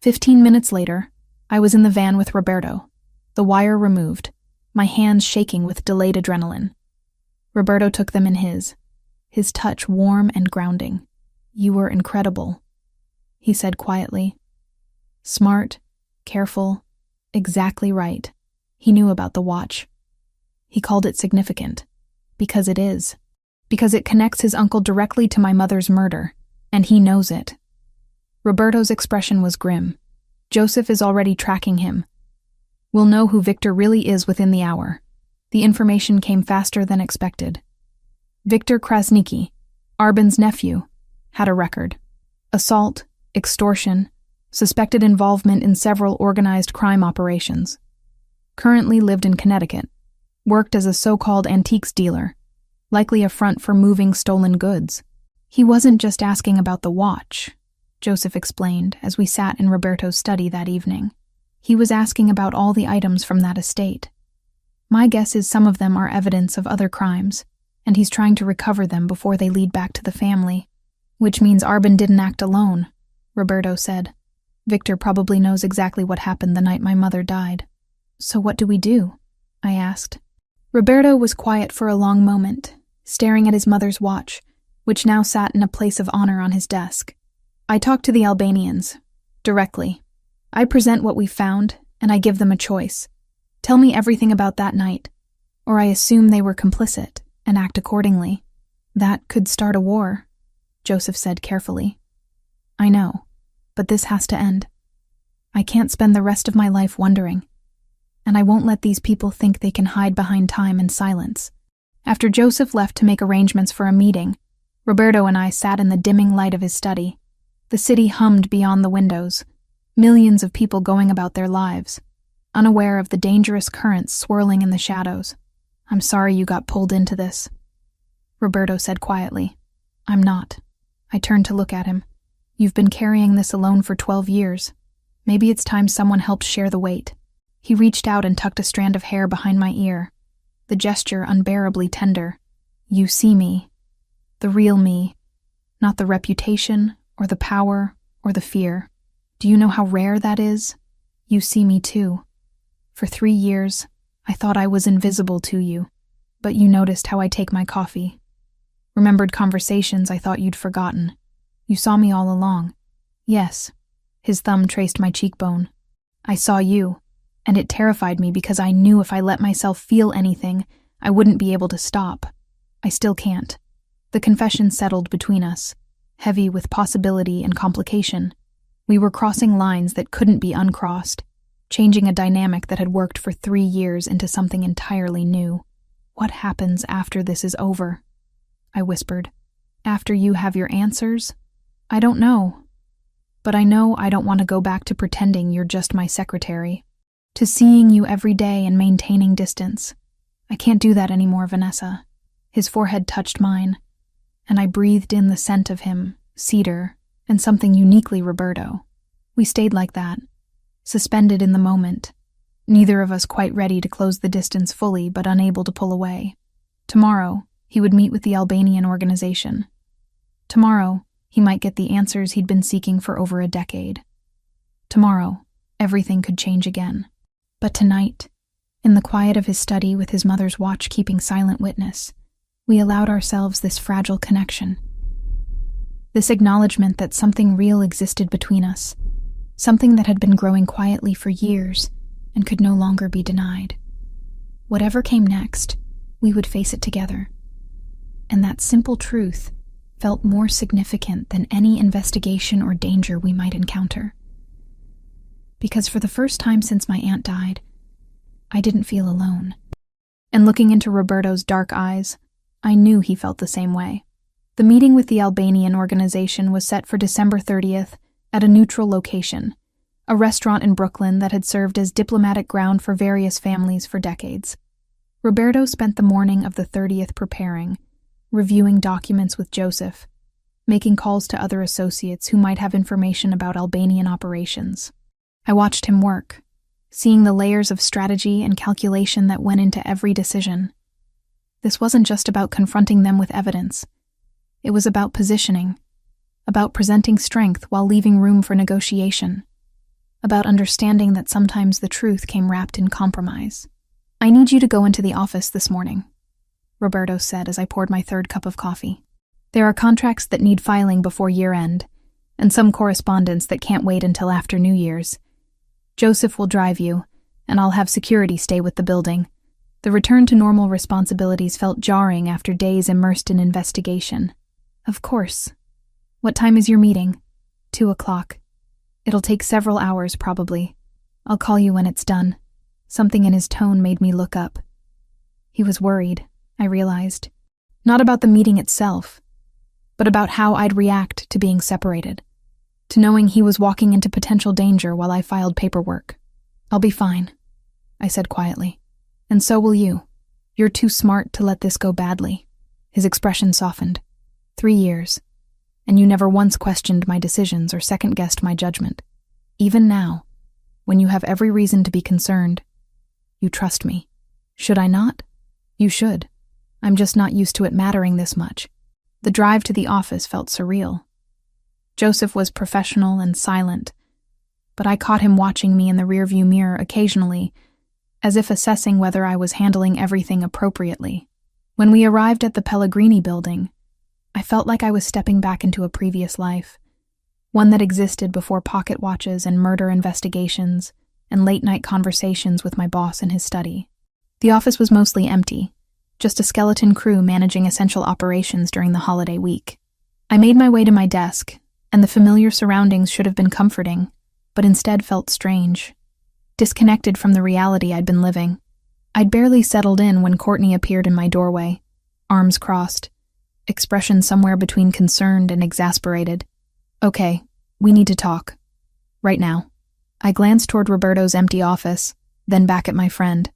S1: 15 minutes later, I was in the van with Roberto, the wire removed, my hands shaking with delayed adrenaline. Roberto took them in his touch warm and grounding. You were incredible, he said quietly. Smart, careful, exactly right. He knew about the watch. He called it significant. Because it is. Because it connects his uncle directly to my mother's murder, and he knows it. Roberto's expression was grim. Joseph is already tracking him. We'll know who Victor really is within the hour. The information came faster than expected. Victor Krasniki, Arben's nephew, had a record. Assault, extortion, suspected involvement in several organized crime operations. Currently lived in Connecticut. Worked as a so-called antiques dealer, likely a front for moving stolen goods. He wasn't just asking about the watch, Joseph explained as we sat in Roberto's study that evening. He was asking about all the items from that estate. My guess is some of them are evidence of other crimes, and he's trying to recover them before they lead back to the family. Which means Arben didn't act alone, Roberto said. Victor probably knows exactly what happened the night my mother died. So what do we do? I asked. Roberto was quiet for a long moment, staring at his mother's watch, which now sat in a place of honor on his desk. I talk to the Albanians, directly. I present what we found, and I give them a choice. Tell me everything about that night, or I assume they were complicit and act accordingly. That could start a war, Joseph said carefully. I know, but this has to end. I can't spend the rest of my life wondering, and I won't let these people think they can hide behind time and silence. After Joseph left to make arrangements for a meeting, Roberto and I sat in the dimming light of his study. The city hummed beyond the windows, millions of people going about their lives, unaware of the dangerous currents swirling in the shadows. I'm sorry you got pulled into this, Roberto said quietly. I'm not. I turned to look at him. You've been carrying this alone for 12 years. Maybe it's time someone helped share the weight. He reached out and tucked a strand of hair behind my ear, the gesture unbearably tender. You see me. The real me. Not the reputation, or the power, or the fear. Do you know how rare that is? You see me too. For 3 years, I thought I was invisible to you, but you noticed how I take my coffee. Remembered conversations I thought you'd forgotten. You saw me all along. Yes. His thumb traced my cheekbone. I saw you, and it terrified me because I knew if I let myself feel anything, I wouldn't be able to stop. I still can't. The confession settled between us, heavy with possibility and complication. We were crossing lines that couldn't be uncrossed, changing a dynamic that had worked for 3 years into something entirely new. What happens after this is over? I whispered. After you have your answers? I don't know. But I know I don't want to go back to pretending you're just my secretary, to seeing you every day and maintaining distance. I can't do that anymore, Vanessa. His forehead touched mine, and I breathed in the scent of him, cedar, and something uniquely Roberto. We stayed like that, suspended in the moment, neither of us quite ready to close the distance fully but unable to pull away. Tomorrow, He would meet with the Albanian organization. Tomorrow, he might get the answers he'd been seeking for over a decade. Tomorrow, everything could change again. But tonight, in the quiet of his study with his mother's watch keeping silent witness, we allowed ourselves this fragile connection. This acknowledgement that something real existed between us, something that had been growing quietly for years and could no longer be denied. Whatever came next, we would face it together. And that simple truth felt more significant than any investigation or danger we might encounter. Because for the first time since my aunt died, I didn't feel alone. And looking into Roberto's dark eyes, I knew he felt the same way. The meeting with the Albanian organization was set for December 30th at a neutral location, a restaurant in Brooklyn that had served as diplomatic ground for various families for decades. Roberto spent the morning of the 30th preparing, reviewing documents with Joseph, making calls to other associates who might have information about Albanian operations. I watched him work, seeing the layers of strategy and calculation that went into every decision. This wasn't just about confronting them with evidence. It was about positioning, about presenting strength while leaving room for negotiation, about understanding that sometimes the truth came wrapped in compromise. "I need you to go into the office this morning," Roberto said as I poured my third cup of coffee. "There are contracts that need filing before year-end, and some correspondence that can't wait until after New Year's. Joseph will drive you, and I'll have security stay with the building." The return to normal responsibilities felt jarring after days immersed in investigation. "Of course. What time is your meeting?" 2:00. "It'll take several hours, probably. I'll call you when it's done." Something in his tone made me look up. He was worried, I realized. Not about the meeting itself, but about how I'd react to being separated, to knowing he was walking into potential danger while I filed paperwork. "I'll be fine," I said quietly. "And so will you. You're too smart to let this go badly." His expression softened. 3 years, and you never once questioned my decisions or second-guessed my judgment. Even now, when you have every reason to be concerned, you trust me. Should I not? You should. I'm just not used to it mattering this much. The drive to the office felt surreal. Joseph was professional and silent, but I caught him watching me in the rearview mirror occasionally, as if assessing whether I was handling everything appropriately. When we arrived at the Pellegrini building, I felt like I was stepping back into a previous life, one that existed before pocket watches and murder investigations and late-night conversations with my boss in his study. The office was mostly empty, just a skeleton crew managing essential operations during the holiday week. I made my way to my desk, and the familiar surroundings should have been comforting, but instead felt strange, disconnected from the reality I'd been living. I'd barely settled in when Courtney appeared in my doorway, arms crossed, expression somewhere between concerned and exasperated. "Okay, we need to talk. Right now." I glanced toward Roberto's empty office, then back at my friend.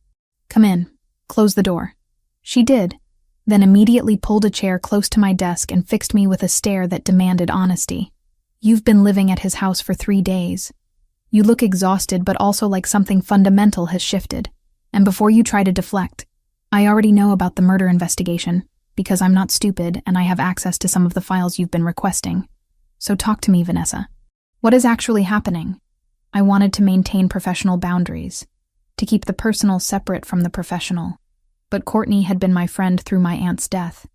S1: "Come in. Close the door." She did, then immediately pulled a chair close to my desk and fixed me with a stare that demanded honesty. "You've been living at his house for 3 days. You look exhausted, but also like something fundamental has shifted. And before you try to deflect, I already know about the murder investigation, because I'm not stupid and I have access to some of the files you've been requesting. So talk to me, Vanessa. What is actually happening?" I wanted to maintain professional boundaries, to keep the personal separate from the professional. But Courtney had been my friend through my aunt's death,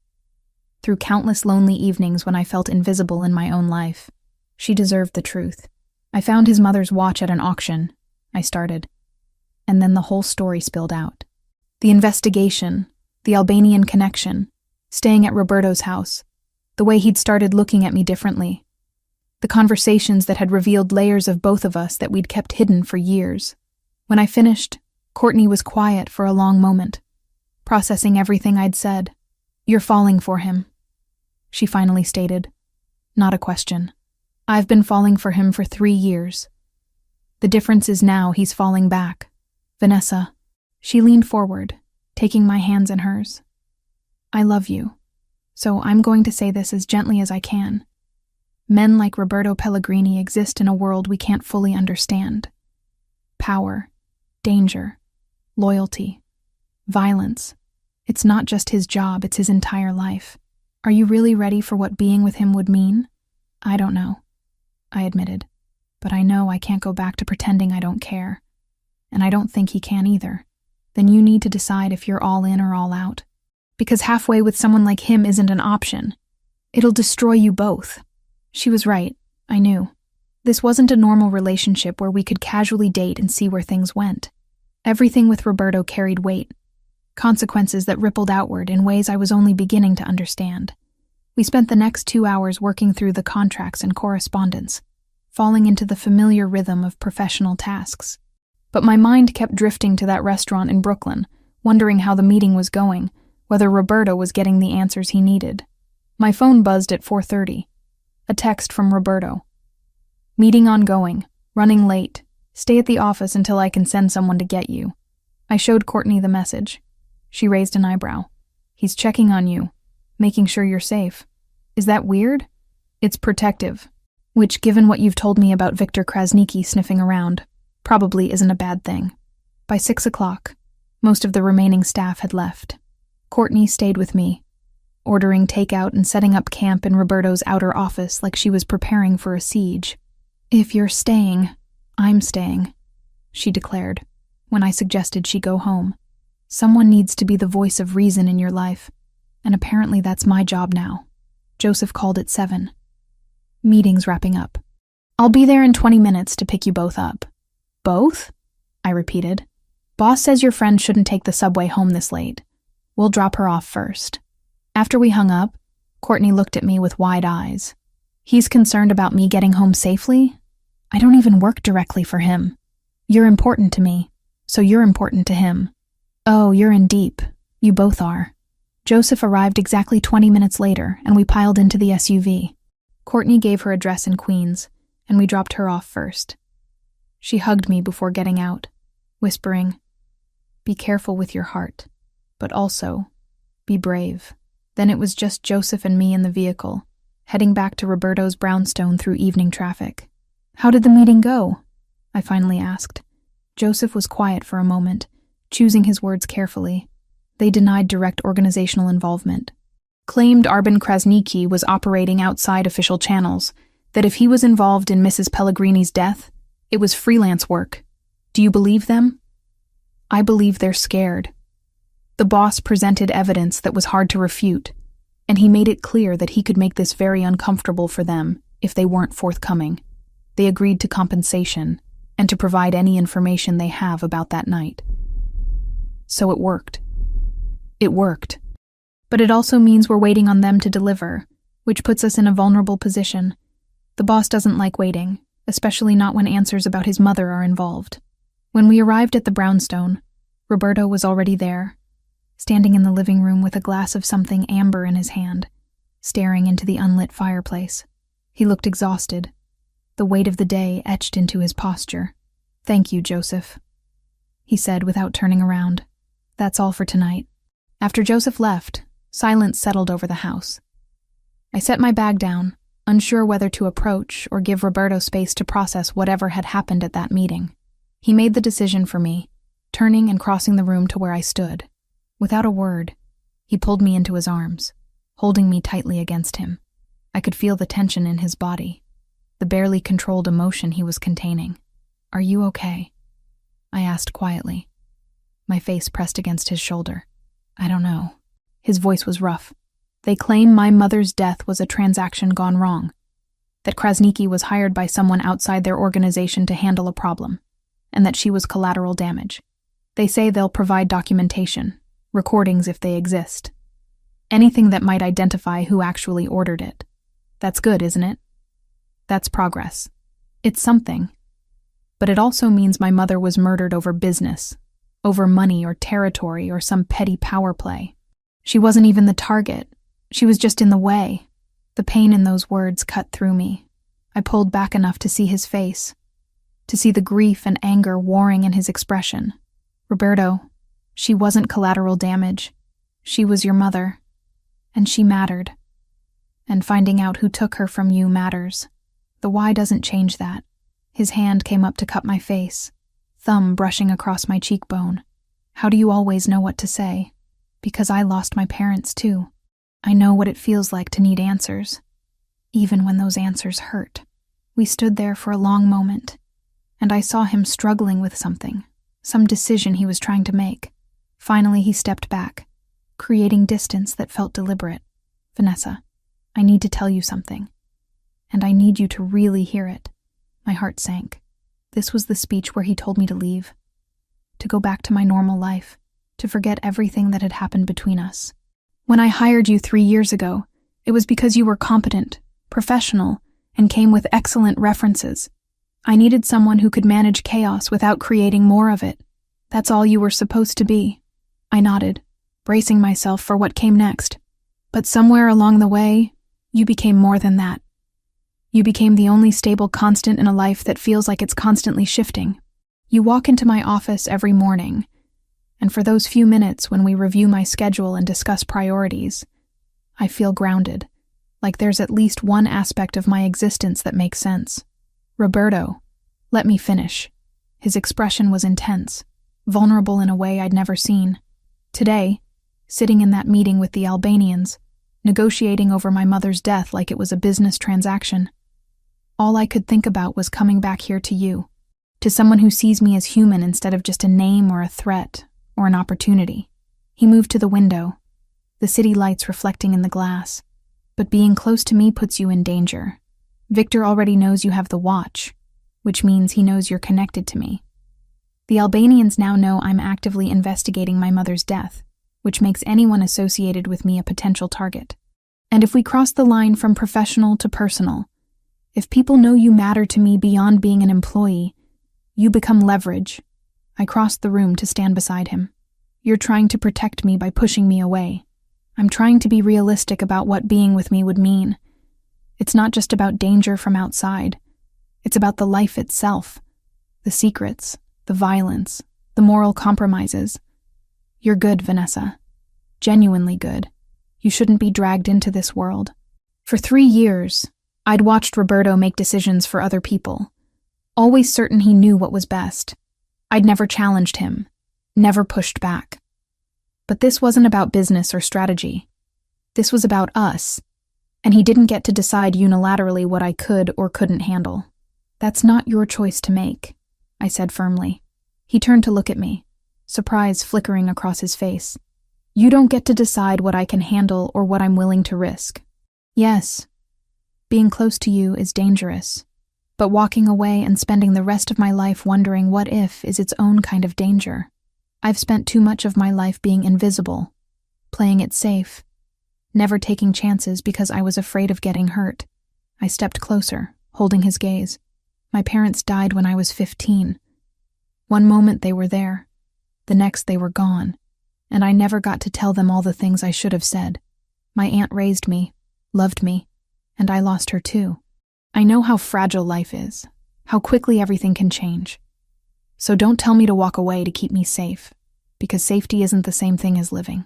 S1: through countless lonely evenings when I felt invisible in my own life. She deserved the truth. "I found his mother's watch at an auction," I started. And then the whole story spilled out. The investigation, the Albanian connection, staying at Roberto's house, the way he'd started looking at me differently, the conversations that had revealed layers of both of us that we'd kept hidden for years. When I finished, Courtney was quiet for a long moment, processing everything I'd said. "You're falling for him," she finally stated. Not a question. "I've been falling for him for 3 years. The difference is now he's falling back. Vanessa." She leaned forward, taking my hands in hers. "I love you, so I'm going to say this as gently as I can. Men like Roberto Pellegrini exist in a world we can't fully understand. Power, danger, loyalty, violence. It's not just his job, it's his entire life. Are you really ready for what being with him would mean? I don't know, I admitted. But I know I can't go back to pretending I don't care. And I don't think he can either. Then you need to decide if you're all in or all out. Because halfway with someone like him isn't an option. It'll destroy you both. She was right, I knew. This wasn't a normal relationship where we could casually date and see where things went. Everything with Roberto carried weight. Consequences that rippled outward in ways I was only beginning to understand. We spent the next 2 hours working through the contracts and correspondence, falling into the familiar rhythm of professional tasks. But my mind kept drifting to that restaurant in Brooklyn, wondering how the meeting was going, whether Roberto was getting the answers he needed. My phone buzzed at 4:30. A text from Roberto. Meeting ongoing, running late, stay at the office until I can send someone to get you. I showed Courtney the message. She raised an eyebrow. He's checking on you, making sure you're safe. Is that weird? It's protective, which, given what you've told me about Viktor Krasniqi sniffing around, probably isn't a bad thing. By 6 o'clock, most of the remaining staff had left. Courtney stayed with me, ordering takeout and setting up camp in Roberto's outer office like she was preparing for a siege. If you're staying, I'm staying, she declared, when I suggested she go home. Someone needs to be the voice of reason in your life, and apparently that's my job now. Joseph called at 7. Meeting's wrapping up. I'll be there in 20 minutes to pick you both up. Both? I repeated. Boss says your friend shouldn't take the subway home this late. We'll drop her off first. After we hung up, Courtney looked at me with wide eyes. He's concerned about me getting home safely? I don't even work directly for him. You're important to me, so you're important to him. Oh, you're in deep. You both are. Joseph arrived exactly 20 minutes later, and we piled into the SUV. Courtney gave her address in Queens, and we dropped her off first. She hugged me before getting out, whispering, "Be careful with your heart, but also, be brave." Then it was just Joseph and me in the vehicle, heading back to Roberto's brownstone through evening traffic. How did the meeting go? I finally asked. Joseph was quiet for a moment, choosing his words carefully. They denied direct organizational involvement. Claimed Arben Krasniqi was operating outside official channels, that if he was involved in Mrs. Pellegrini's death, it was freelance work. Do you believe them? I believe they're scared. The boss presented evidence that was hard to refute, and he made it clear that he could make this very uncomfortable for them if they weren't forthcoming. They agreed to compensation and to provide any information they have about that night. So it worked. It worked. But it also means we're waiting on them to deliver, which puts us in a vulnerable position. The boss doesn't like waiting, especially not when answers about his mother are involved. When we arrived at the brownstone, Roberto was already there, standing in the living room with a glass of something amber in his hand, staring into the unlit fireplace. He looked exhausted, the weight of the day etched into his posture. "Thank you, Joseph," he said without turning around. "That's all for tonight." After Joseph left, silence settled over the house. I set my bag down, unsure whether to approach or give Roberto space to process whatever had happened at that meeting. He made the decision for me, turning and crossing the room to where I stood. Without a word, he pulled me into his arms, holding me tightly against him. I could feel the tension in his body, the barely controlled emotion he was containing. "Are you okay?" I asked quietly, my face pressed against his shoulder. "I don't know." His voice was rough. "They claim my mother's death was a transaction gone wrong, that Krasniqi was hired by someone outside their organization to handle a problem, and that she was collateral damage. They say they'll provide documentation, recordings if they exist. Anything that might identify who actually ordered it. That's good, isn't it? That's progress. It's something. But it also means my mother was murdered over business, over money or territory or some petty power play. She wasn't even the target. She was just in the way." The pain in those words cut through me. I pulled back enough to see his face, to see the grief and anger warring in his expression. "Roberto, she wasn't collateral damage. She was your mother. And she mattered. And finding out who took her from you matters. The why doesn't change that." His hand came up to cup my face, thumb brushing across my cheekbone. "How do you always know what to say?" Because I lost my parents too. I know what it feels like to need answers, even when those answers hurt. We stood there for a long moment, and I saw him struggling with something, some decision he was trying to make. Finally, he stepped back, creating distance that felt deliberate. Vanessa, I need to tell you something, and I need you to really hear it. My heart sank. This was the speech where he told me to leave, to go back to my normal life, to forget everything that had happened between us. When I hired you 3 years ago, it was because you were competent, professional, and came with excellent references. I needed someone who could manage chaos without creating more of it. That's all you were supposed to be. I nodded, bracing myself for what came next. But somewhere along the way, you became more than that. You became the only stable constant in a life that feels like it's constantly shifting. You walk into my office every morning, and for those few minutes when we review my schedule and discuss priorities, I feel grounded, like there's at least one aspect of my existence that makes sense. Roberto, let me finish. His expression was intense, vulnerable in a way I'd never seen. Today, sitting in that meeting with the Albanians, negotiating over my mother's death like it was a business transaction, all I could think about was coming back here to you, to someone who sees me as human instead of just a name or a threat or an opportunity. He moved to the window, the city lights reflecting in the glass. But being close to me puts you in danger. Victor already knows you have the watch, which means he knows you're connected to me. The Albanians now know I'm actively investigating my mother's death, which makes anyone associated with me a potential target. And if we cross the line from professional to personal, if people know you matter to me beyond being an employee, you become leverage. I crossed the room to stand beside him. You're trying to protect me by pushing me away. I'm trying to be realistic about what being with me would mean. It's not just about danger from outside. It's about the life itself, the secrets, the violence, the moral compromises. You're good, Vanessa. Genuinely good. You shouldn't be dragged into this world. For 3 years, I'd watched Roberto make decisions for other people, always certain he knew what was best. I'd never challenged him, never pushed back. But this wasn't about business or strategy. This was about us, and he didn't get to decide unilaterally what I could or couldn't handle. That's not your choice to make, I said firmly. He turned to look at me, surprise flickering across his face. You don't get to decide what I can handle or what I'm willing to risk. Yes, being close to you is dangerous, but walking away and spending the rest of my life wondering what if is its own kind of danger. I've spent too much of my life being invisible, playing it safe, never taking chances because I was afraid of getting hurt. I stepped closer, holding his gaze. My parents died when I was 15. One moment they were there, the next they were gone, and I never got to tell them all the things I should have said. My aunt raised me, loved me, and I lost her too. I know how fragile life is, how quickly everything can change. So don't tell me to walk away to keep me safe, because safety isn't the same thing as living.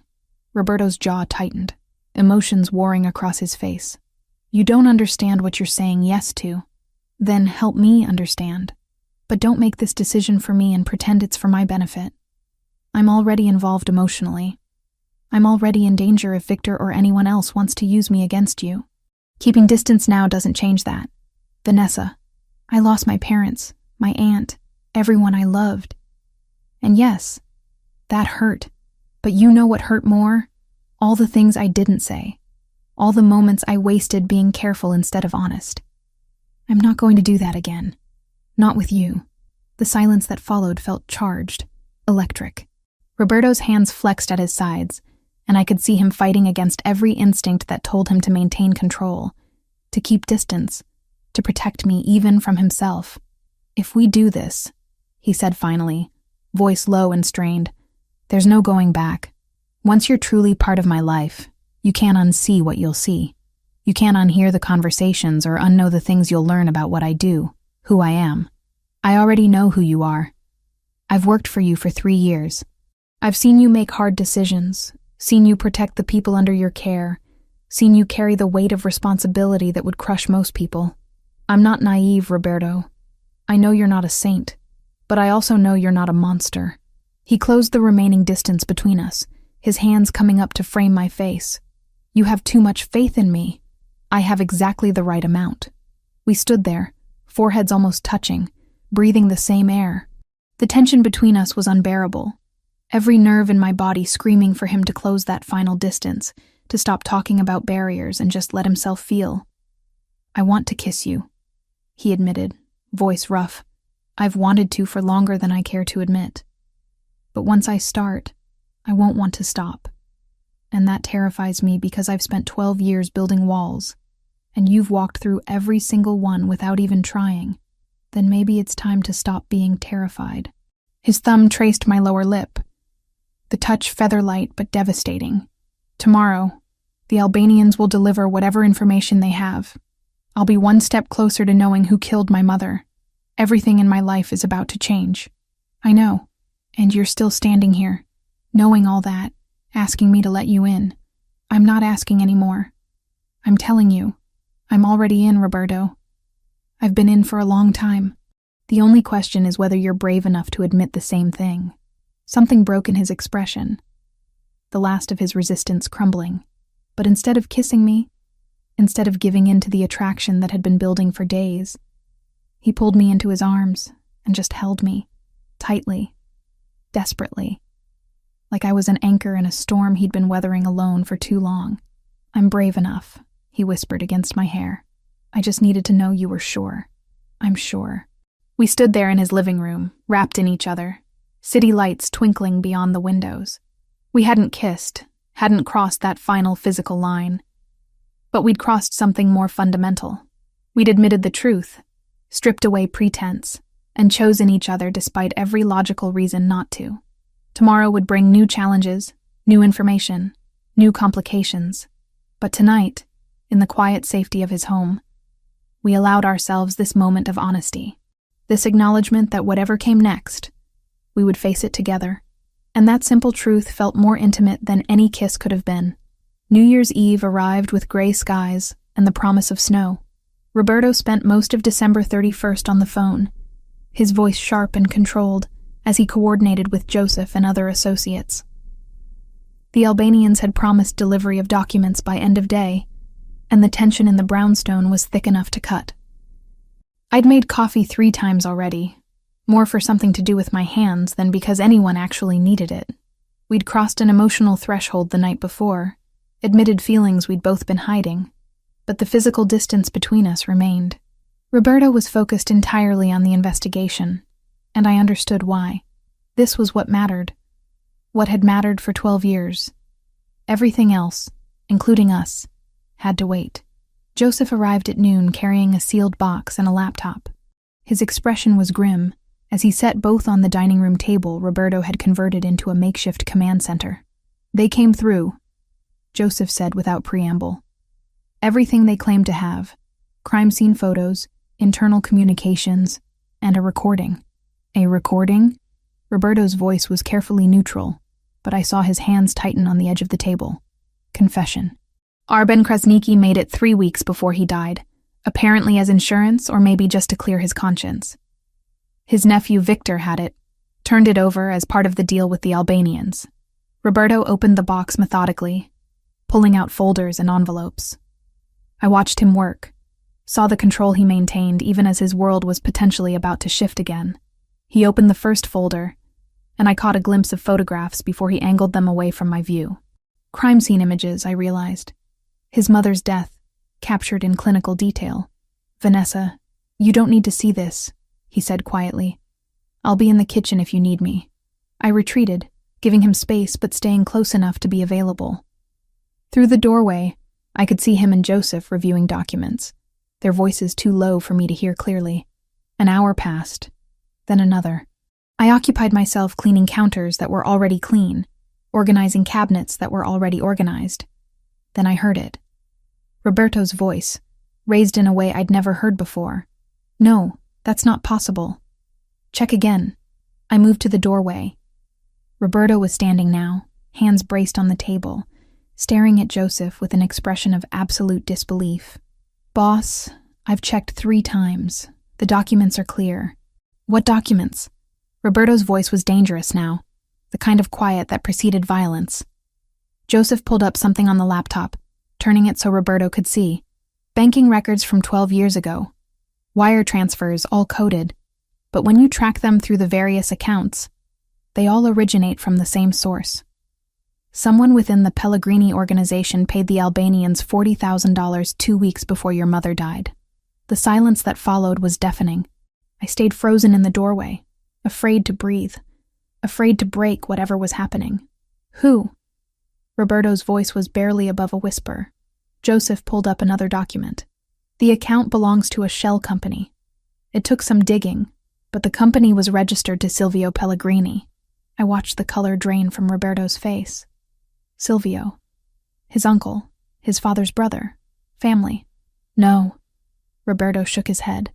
S1: Roberto's jaw tightened, emotions warring across his face. You don't understand what you're saying yes to. Then help me understand. But don't make this decision for me and pretend it's for my benefit. I'm already involved emotionally. I'm already in danger if Victor or anyone else wants to use me against you. Keeping distance now doesn't change that. Vanessa, I lost my parents, my aunt, everyone I loved. And yes, that hurt. But you know what hurt more? All the things I didn't say. All the moments I wasted being careful instead of honest. I'm not going to do that again. Not with you. The silence that followed felt charged, electric. Roberto's hands flexed at his sides, and I could see him fighting against every instinct that told him to maintain control, to keep distance, to protect me even from himself. If we do this, he said finally, voice low and strained, there's no going back. Once you're truly part of my life, you can't unsee what you'll see. You can't unhear the conversations or unknow the things you'll learn about what I do, who I am. I already know who you are. I've worked for you for 3 years. I've seen you make hard decisions, seen you protect the people under your care, seen you carry the weight of responsibility that would crush most people. I'm not naive, Roberto. I know you're not a saint, but I also know you're not a monster. He closed the remaining distance between us, his hands coming up to frame my face. "You have too much faith in me. I have exactly the right amount." We stood there, foreheads almost touching, breathing the same air. The tension between us was unbearable. Every nerve in my body screaming for him to close that final distance, to stop talking about barriers and just let himself feel. "I want to kiss you," he admitted, voice rough. "I've wanted to for longer than I care to admit. But once I start, I won't want to stop. And that terrifies me because I've spent 12 years building walls, and you've walked through every single one without even trying. Then maybe it's time to stop being terrified." His thumb traced my lower lip. The touch feather-light but devastating. "Tomorrow, the Albanians will deliver whatever information they have. I'll be one step closer to knowing who killed my mother. Everything in my life is about to change. I know, and you're still standing here, knowing all that, asking me to let you in. I'm not asking anymore. I'm telling you, I'm already in, Roberto. I've been in for a long time. The only question is whether you're brave enough to admit the same thing." Something broke in his expression, the last of his resistance crumbling. But instead of kissing me, instead of giving in to the attraction that had been building for days, he pulled me into his arms and just held me, tightly, desperately, like I was an anchor in a storm he'd been weathering alone for too long. "I'm brave enough," he whispered against my hair. "I just needed to know you were sure. I'm sure." We stood there in his living room, wrapped in each other, city lights twinkling beyond the windows. We hadn't kissed, hadn't crossed that final physical line. But we'd crossed something more fundamental. We'd admitted the truth, stripped away pretense, and chosen each other despite every logical reason not to. Tomorrow would bring new challenges, new information, new complications. But tonight, in the quiet safety of his home, we allowed ourselves this moment of honesty, this acknowledgement that whatever came next, we would face it together. And that simple truth felt more intimate than any kiss could have been. New Year's Eve arrived with gray skies and the promise of snow. Roberto spent most of December 31st on the phone, his voice sharp and controlled as he coordinated with Joseph and other associates. The Albanians had promised delivery of documents by end of day, and the tension in the brownstone was thick enough to cut. I'd made coffee 3 times already, more for something to do with my hands than because anyone actually needed it. We'd crossed an emotional threshold the night before, admitted feelings we'd both been hiding, but the physical distance between us remained. Roberto was focused entirely on the investigation, and I understood why. This was what mattered. What had mattered for 12 years. Everything else, including us, had to wait. Joseph arrived at noon carrying a sealed box and a laptop. His expression was grim, as he set both on the dining room table Roberto had converted into a makeshift command center. "They came through," Joseph said without preamble. "Everything they claimed to have. Crime scene photos, internal communications, and a recording." "A recording?" Roberto's voice was carefully neutral, but I saw his hands tighten on the edge of the table. "Confession. Arben Krasniki made it 3 weeks before he died, apparently as insurance or maybe just to clear his conscience. His nephew Victor had it, turned it over as part of the deal with the Albanians." Roberto opened the box methodically, pulling out folders and envelopes. I watched him work, saw the control he maintained even as his world was potentially about to shift again. He opened the first folder, and I caught a glimpse of photographs before he angled them away from my view. Crime scene images, I realized. His mother's death, captured in clinical detail. "Vanessa, you don't need to see this," he said quietly. "I'll be in the kitchen if you need me." I retreated, giving him space but staying close enough to be available. Through the doorway, I could see him and Joseph reviewing documents, their voices too low for me to hear clearly. An hour passed, then another. I occupied myself cleaning counters that were already clean, organizing cabinets that were already organized. Then I heard it. Roberto's voice, raised in a way I'd never heard before. "No, that's not possible. Check again." I moved to the doorway. Roberto was standing now, hands braced on the table, staring at Joseph with an expression of absolute disbelief. "Boss, I've checked 3 times. The documents are clear." "What documents?" Roberto's voice was dangerous now, the kind of quiet that preceded violence. Joseph pulled up something on the laptop, turning it so Roberto could see. Banking records from 12 years ago. Wire transfers, all coded. But when you track them through the various accounts, they all originate from the same source. Someone within the Pellegrini organization paid the Albanians $40,000 2 weeks before your mother died. The silence that followed was deafening. I stayed frozen in the doorway, afraid to breathe, afraid to break whatever was happening. Who? Roberto's voice was barely above a whisper. Joseph pulled up another document. The account belongs to a shell company. It took some digging, but the company was registered to Silvio Pellegrini. I watched the color drain from Roberto's face. Silvio. His uncle. His father's brother. Family. No. Roberto shook his head,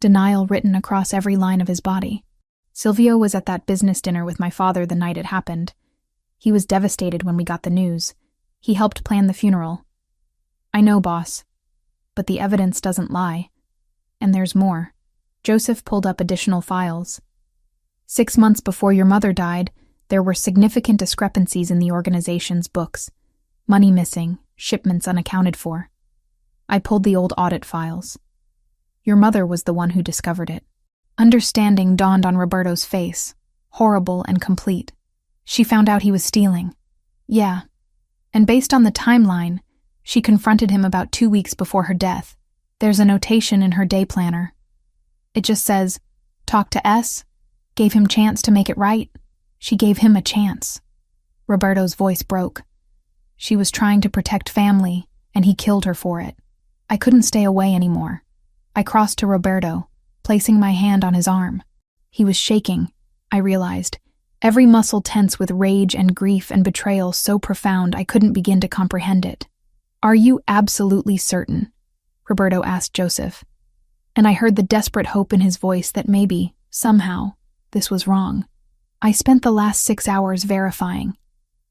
S1: denial written across every line of his body. Silvio was at that business dinner with my father the night it happened. He was devastated when we got the news. He helped plan the funeral. I know, boss. But the evidence doesn't lie. And there's more. Joseph pulled up additional files. 6 months before your mother died, there were significant discrepancies in the organization's books. Money missing, shipments unaccounted for. I pulled the old audit files. Your mother was the one who discovered it. Understanding dawned on Roberto's face, horrible and complete. She found out he was stealing. Yeah. And based on the timeline, she confronted him about 2 weeks before her death. There's a notation in her day planner. It just says, talk to S, gave him chance to make it right. She gave him a chance. Roberto's voice broke. She was trying to protect family, and he killed her for it. I couldn't stay away anymore. I crossed to Roberto, placing my hand on his arm. He was shaking, I realized, every muscle tense with rage and grief and betrayal so profound I couldn't begin to comprehend it. Are you absolutely certain? Roberto asked Joseph. And I heard the desperate hope in his voice that maybe, somehow, this was wrong. I spent the last 6 hours verifying.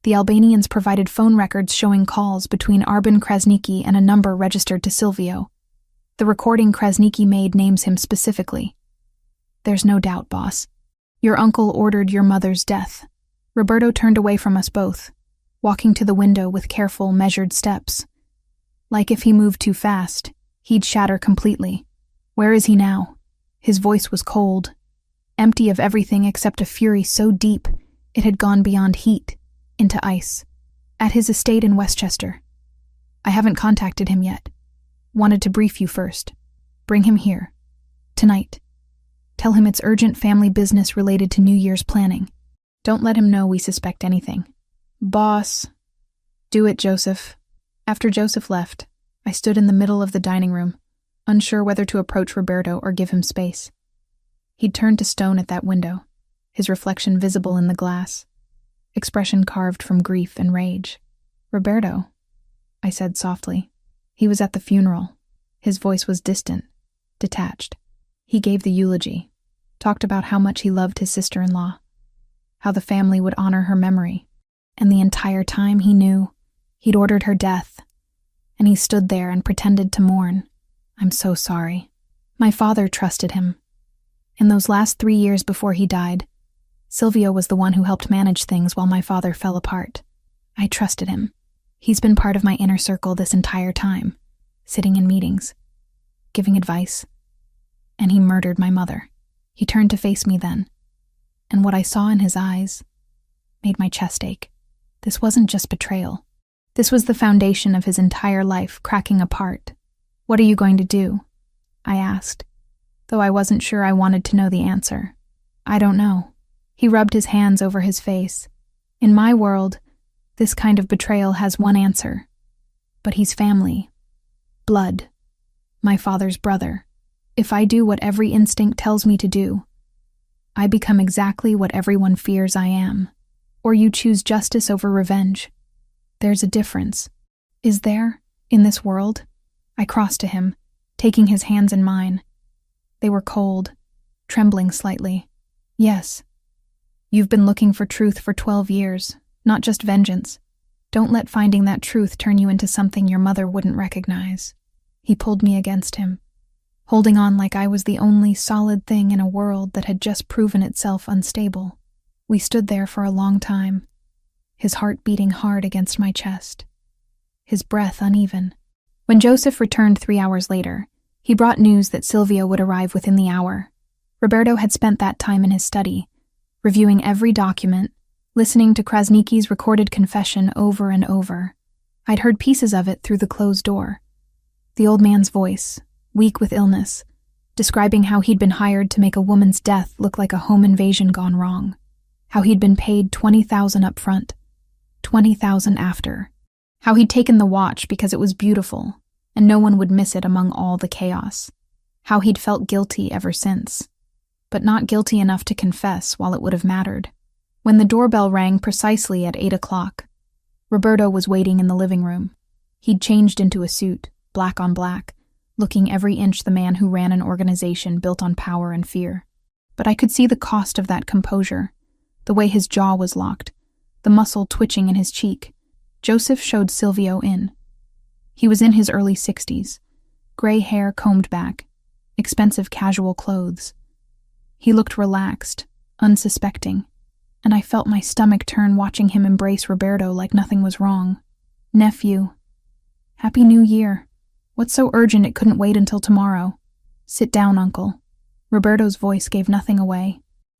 S1: The Albanians provided phone records showing calls between Arben Krasniqi and a number registered to Silvio. The recording Krasniqi made names him specifically. There's no doubt, boss. Your uncle ordered your mother's death. Roberto turned away from us both, walking to the window with careful, measured steps. Like if he moved too fast, he'd shatter completely. Where is he now? His voice was cold, empty of everything except a fury so deep it had gone beyond heat, into ice. At his estate in Westchester. I haven't contacted him yet. Wanted to brief you first. Bring him here. Tonight. Tell him it's urgent family business related to New Year's planning. Don't let him know we suspect anything. Boss. Do it, Joseph. After Joseph left, I stood in the middle of the dining room, unsure whether to approach Roberto or give him space. He'd turned to stone at that window, his reflection visible in the glass, expression carved from grief and rage. Roberto, I said softly. He was at the funeral. His voice was distant, detached. He gave the eulogy, talked about how much he loved his sister-in-law, how the family would honor her memory, and the entire time he knew he'd ordered her death, and he stood there and pretended to mourn. I'm so sorry. My father trusted him. In those last 3 years before he died, Silvio was the one who helped manage things while my father fell apart. I trusted him. He's been part of my inner circle this entire time, sitting in meetings, giving advice. And he murdered my mother. He turned to face me then, and what I saw in his eyes made my chest ache. This wasn't just betrayal. This was the foundation of his entire life cracking apart. What are you going to do? I asked, though I wasn't sure I wanted to know the answer. I don't know. He rubbed his hands over his face. In my world, this kind of betrayal has one answer. But he's family. Blood. My father's brother. If I do what every instinct tells me to do, I become exactly what everyone fears I am. Or you choose justice over revenge. There's a difference. Is there, in this world? I crossed to him, taking his hands in mine. They were cold, trembling slightly. Yes. You've been looking for truth for 12 years, not just vengeance. Don't let finding that truth turn you into something your mother wouldn't recognize. He pulled me against him, holding on like I was the only solid thing in a world that had just proven itself unstable. We stood there for a long time. his heart beating hard against my chest, his breath uneven. When Joseph returned 3 hours later, he brought news that Silvio would arrive within the hour. Roberto had spent that time in his study, reviewing every document, listening to Krasniqi's recorded confession over and over. I'd heard pieces of it through the closed door. The old man's voice, weak with illness, describing how he'd been hired to make a woman's death look like a home invasion gone wrong, how he'd been paid $20,000 up front, $20,000 after, how he'd taken the watch because it was beautiful and no one would miss it among all the chaos, how he'd felt guilty ever since, but not guilty enough to confess while it would have mattered. When the doorbell rang precisely at 8 o'clock, Roberto was waiting in the living room. He'd changed into a suit, black on black, looking every inch the man who ran an organization built on power and fear. But I could see the cost of that composure, the way his jaw was locked, the muscle twitching in his cheek. Joseph showed Silvio in. He was in his early 60s, gray hair combed back, expensive casual clothes. He looked relaxed, unsuspecting, and I felt my stomach turn watching him embrace Roberto like nothing was wrong. "Nephew. Happy New Year. What's so urgent it couldn't wait until tomorrow?" "Sit down, Uncle." Roberto's voice gave nothing away.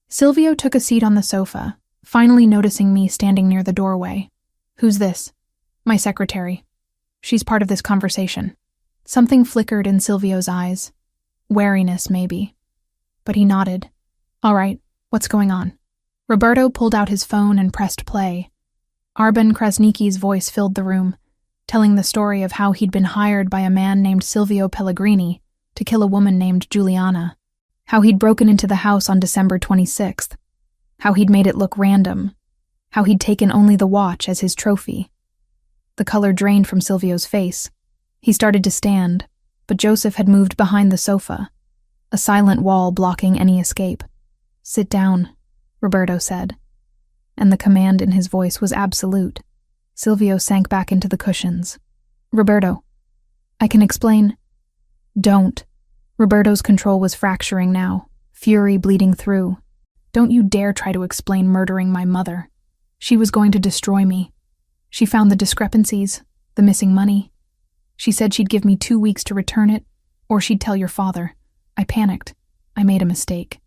S1: Silvio took a seat on the sofa, finally noticing me standing near the doorway. "Who's this?" "My secretary. She's part of this conversation." Something flickered in Silvio's eyes. Wariness, maybe. But he nodded. "All right, what's going on?" Roberto pulled out his phone and pressed play. Arben Krasniqi's voice filled the room, telling the story of how he'd been hired by a man named Silvio Pellegrini to kill a woman named Giuliana, how he'd broken into the house on December 26th, how he'd made it look random, how he'd taken only the watch as his trophy. The color drained from Silvio's face. He started to stand, but Joseph had moved behind the sofa, a silent wall blocking any escape. "Sit down," Roberto said, and the command in his voice was absolute. Silvio sank back into the cushions. "Roberto, I can explain." "Don't." Roberto's control was fracturing now, fury bleeding through. "Don't you dare try to explain murdering my mother. She was going to destroy me. She found the discrepancies, the missing money. She said she'd give me 2 weeks to return it, or she'd tell your father. I panicked. I made a mistake."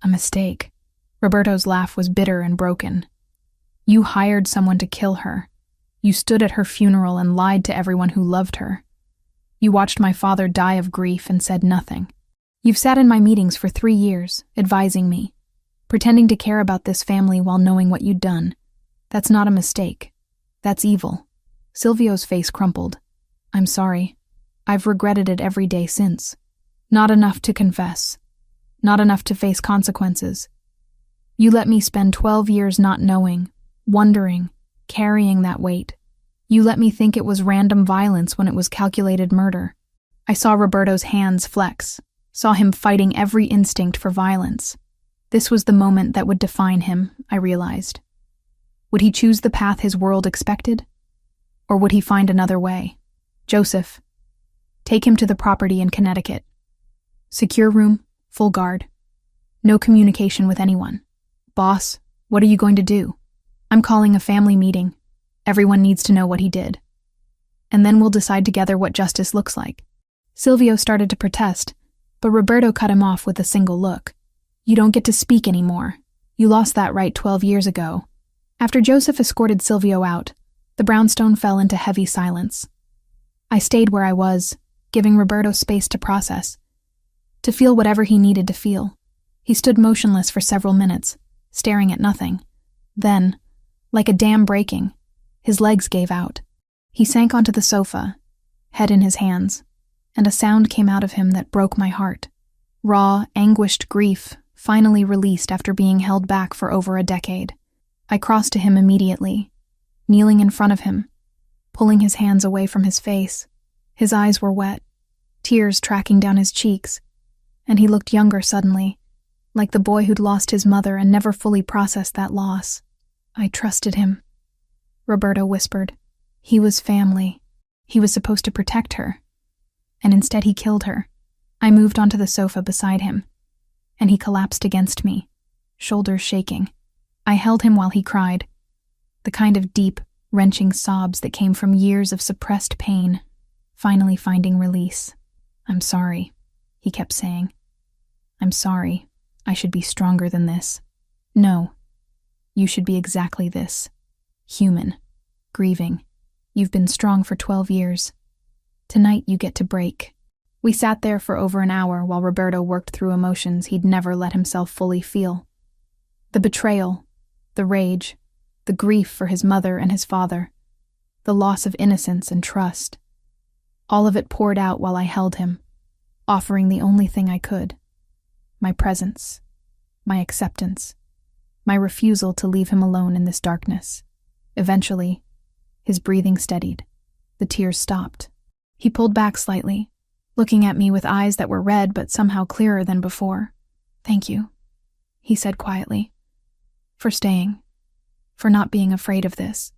S1: "A mistake?" Roberto's laugh was bitter and broken. "You hired someone to kill her. You stood at her funeral and lied to everyone who loved her. You watched my father die of grief and said nothing. You've sat in my meetings for 3 years, advising me, pretending to care about this family while knowing what you'd done. That's not a mistake. That's evil." Silvio's face crumpled. "I'm sorry. I've regretted it every day since. Not enough to confess. Not enough to face consequences. You let me spend 12 years not knowing, wondering, carrying that weight. You let me think it was random violence when it was calculated murder." I saw Roberto's hands flex, saw him fighting every instinct for violence. This was the moment that would define him, I realized. Would he choose the path his world expected? Or would he find another way? "Joseph, take him to the property in Connecticut. Secure room, full guard. No communication with anyone. Boss, what are you going to do?" "I'm calling a family meeting. Everyone needs to know what he did. And then we'll decide together what justice looks like." Silvio started to protest, but Roberto cut him off with a single look. "You don't get to speak anymore. You lost that right 12 years ago." After Joseph escorted Silvio out, the brownstone fell into heavy silence. I stayed where I was, giving Roberto space to process, to feel whatever he needed to feel. He stood motionless for several minutes, staring at nothing. Then, like a dam breaking, his legs gave out. He sank onto the sofa, head in his hands, and a sound came out of him that broke my heart. Raw, anguished grief, finally released after being held back for over a decade. I crossed to him immediately, kneeling in front of him, pulling his hands away from his face. His eyes were wet, tears tracking down his cheeks, and he looked younger suddenly, like the boy who'd lost his mother and never fully processed that loss. "I trusted him," Roberto whispered. "He was family. He was supposed to protect her. And instead he killed her." I moved onto the sofa beside him, and he collapsed against me, shoulders shaking. I held him while he cried. the kind of deep, wrenching sobs that came from years of suppressed pain, finally finding release. "I'm sorry," he kept saying. "I'm sorry. I should be stronger than this." "No. You should be exactly this. Human. Grieving. You've been strong for 12 years. Tonight you get to break." We sat there for over an hour while Roberto worked through emotions he'd never let himself fully feel. The betrayal, the rage, the grief for his mother and his father, the loss of innocence and trust. All of it poured out while I held him, offering the only thing I could: my presence, my acceptance, my refusal to leave him alone in this darkness. Eventually, his breathing steadied. The tears stopped. He pulled back slightly, looking at me with eyes that were red but somehow clearer than before. "Thank you," he said quietly, "for staying, for not being afraid of this.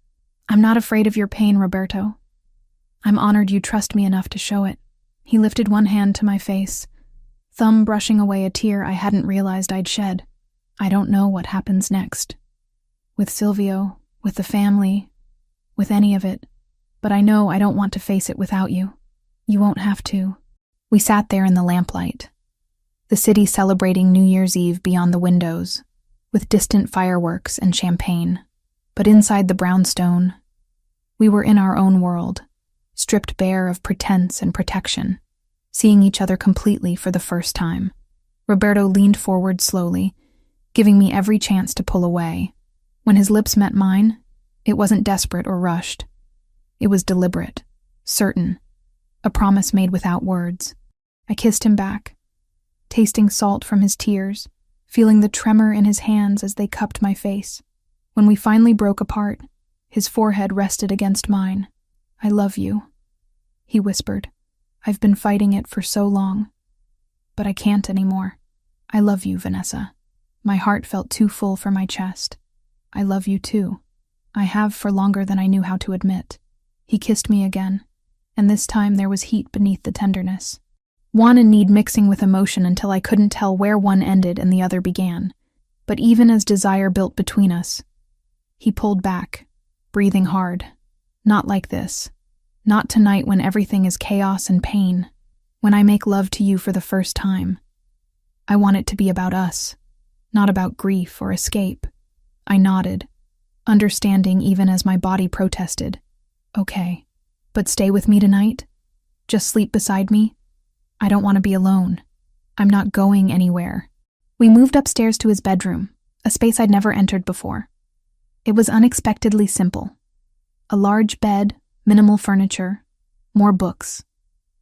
S1: I'm not afraid of your pain, Roberto. I'm honored you trust me enough to show it." He lifted one hand to my face, thumb brushing away a tear I hadn't realized I'd shed. "I don't know what happens next. With Silvio, with the family, with any of it, but I know I don't want to face it without you. You won't have to." We sat there in the lamplight, the city celebrating New Year's Eve beyond the windows, with distant fireworks and champagne. But inside the brownstone, we were in our own world, stripped bare of pretense and protection, seeing each other completely for the first time. Roberto leaned forward slowly, giving me every chance to pull away. When his lips met mine, it wasn't desperate or rushed. It was deliberate, certain, a promise made without words. I kissed him back, tasting salt from his tears, feeling the tremor in his hands as they cupped my face. When we finally broke apart, his forehead rested against mine. "I love you," he whispered. "I've been fighting it for so long, but I can't anymore. I love you, Vanessa." My heart felt too full for my chest. "I love you too. I have for longer than I knew how to admit." He kissed me again, and this time there was heat beneath the tenderness. Want and need mixing with emotion until I couldn't tell where one ended and the other began. But even as desire built between us, he pulled back, breathing hard. "Not like this. Not tonight when everything is chaos and pain. When I make love to you for the first time. I want it to be about us, not about grief or escape." I nodded, understanding even as my body protested. "Okay, but stay with me tonight? Just sleep beside me? I don't want to be alone. I'm not going anywhere." We moved upstairs to his bedroom, a space I'd never entered before. It was unexpectedly simple. A large bed, minimal furniture, more books,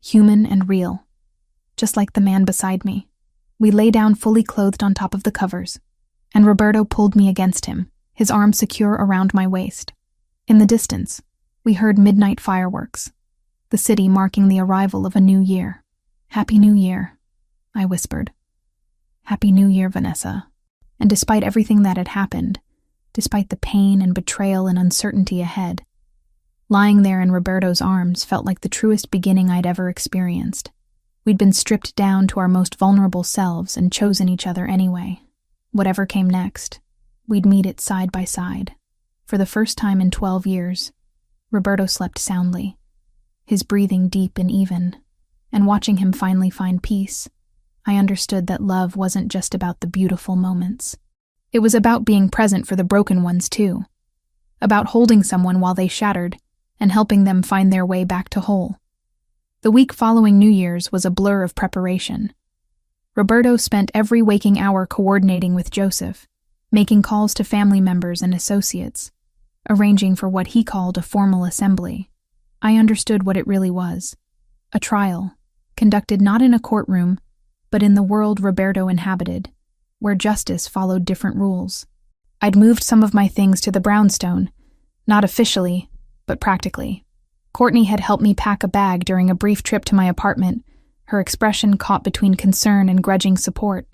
S1: human and real, just like the man beside me. We lay down fully clothed on top of the covers, and Roberto pulled me against him, his arm secure around my waist. In the distance, we heard midnight fireworks, the city marking the arrival of a new year. "Happy New Year," I whispered. "Happy New Year, Vanessa." And despite everything that had happened, despite the pain and betrayal and uncertainty ahead, lying there in Roberto's arms felt like the truest beginning I'd ever experienced. We'd been stripped down to our most vulnerable selves and chosen each other anyway. Whatever came next, we'd meet it side by side. For the first time in 12 years, Roberto slept soundly, his breathing deep and even, and watching him finally find peace, I understood that love wasn't just about the beautiful moments. It was about being present for the broken ones too, about holding someone while they shattered and helping them find their way back to whole. The week following New Year's was a blur of preparation. Roberto spent every waking hour coordinating with Joseph, making calls to family members and associates, arranging for what he called a formal assembly. I understood what it really was: a trial, conducted not in a courtroom, but in the world Roberto inhabited, where justice followed different rules. I'd moved some of my things to the brownstone, not officially, but practically. Courtney had helped me pack a bag during a brief trip to my apartment, her expression caught between concern and grudging support.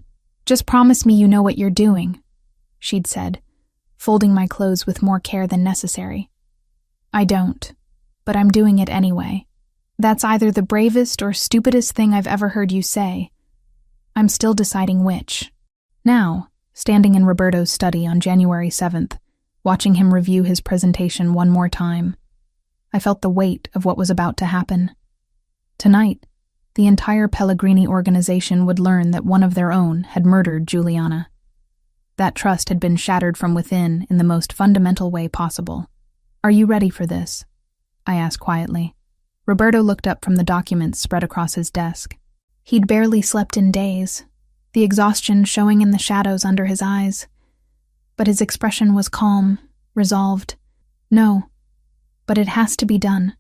S1: "Just promise me you know what you're doing," she'd said, folding my clothes with more care than necessary. "I don't, but I'm doing it anyway. That's either the bravest or stupidest thing I've ever heard you say. I'm still deciding which." Now, standing in Roberto's study on January 7th, watching him review his presentation one more time. I felt the weight of what was about to happen. Tonight, the entire Pellegrini organization would learn that one of their own had murdered Juliana. That trust had been shattered from within in the most fundamental way possible. "Are you ready for this?" I asked quietly. Roberto looked up from the documents spread across his desk. He'd barely slept in days, the exhaustion showing in the shadows under his eyes. But his expression was calm, resolved. "No, but it has to be done.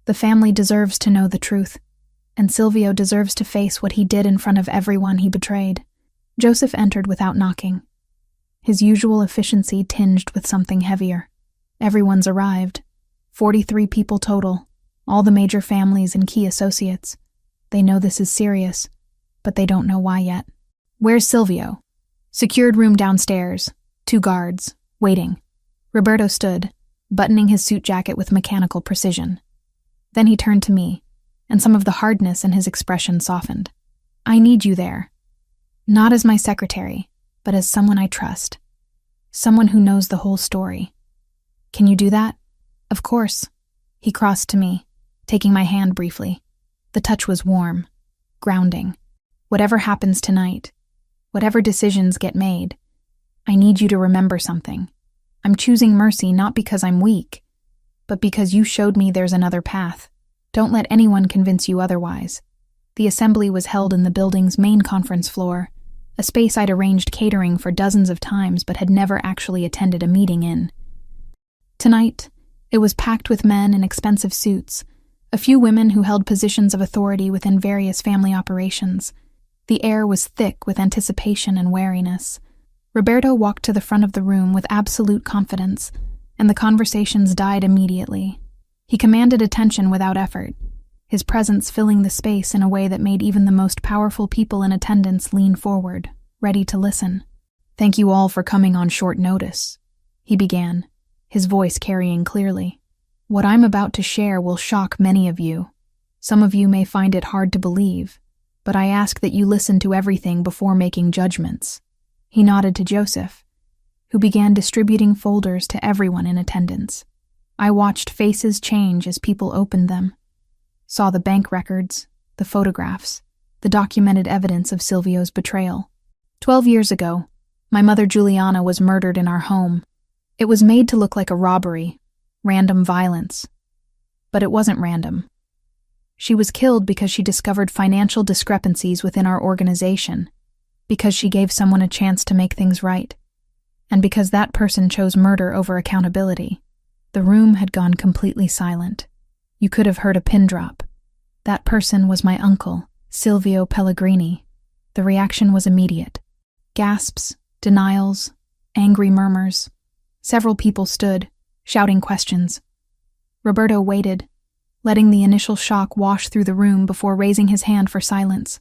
S1: The family deserves to know the truth, and Silvio deserves to face what he did in front of everyone he betrayed." Joseph entered without knocking, his usual efficiency tinged with something heavier. Everyone's arrived. 43 people total, all the major families and key associates. They know this is serious, but they don't know why yet. "Where's Silvio?" "Secured room downstairs. 2 guards. Waiting." Roberto stood, buttoning his suit jacket with mechanical precision. Then he turned to me, and some of the hardness in his expression softened. "I need you there. Not as my secretary, but as someone I trust. Someone who knows the whole story. Can you do that?" "Of course." He crossed to me, taking my hand briefly. The touch was warm, grounding. "Whatever happens tonight, whatever decisions get made, I need you to remember something. I'm choosing mercy not because I'm weak, but because you showed me there's another path. Don't let anyone convince you otherwise." The assembly was held in the building's main conference floor, a space I'd arranged catering for dozens of times but had never actually attended a meeting in. Tonight, it was packed with men in expensive suits, a few women who held positions of authority within various family operations. The air was thick with anticipation and wariness. Roberto walked to the front of the room with absolute confidence, and the conversations died immediately. He commanded attention without effort, his presence filling the space in a way that made even the most powerful people in attendance lean forward, ready to listen. "Thank you all for coming on short notice," he began, his voice carrying clearly. "What I'm about to share will shock many of you. Some of you may find it hard to believe, but I ask that you listen to everything before making judgments." He nodded to Joseph, who began distributing folders to everyone in attendance. I watched faces change as people opened them, saw the bank records, the photographs, the documented evidence of Silvio's betrayal. 12 years ago, my mother Juliana was murdered in our home. It was made to look like a robbery, random violence. But it wasn't random. She was killed because she discovered financial discrepancies within our organization, because she gave someone a chance to make things right, and because that person chose murder over accountability. The room had gone completely silent. You could have heard a pin drop. That person was my uncle, Silvio Pellegrini. The reaction was immediate. Gasps, denials, angry murmurs. Several people stood, shouting questions. Roberto waited, letting the initial shock wash through the room before raising his hand for silence.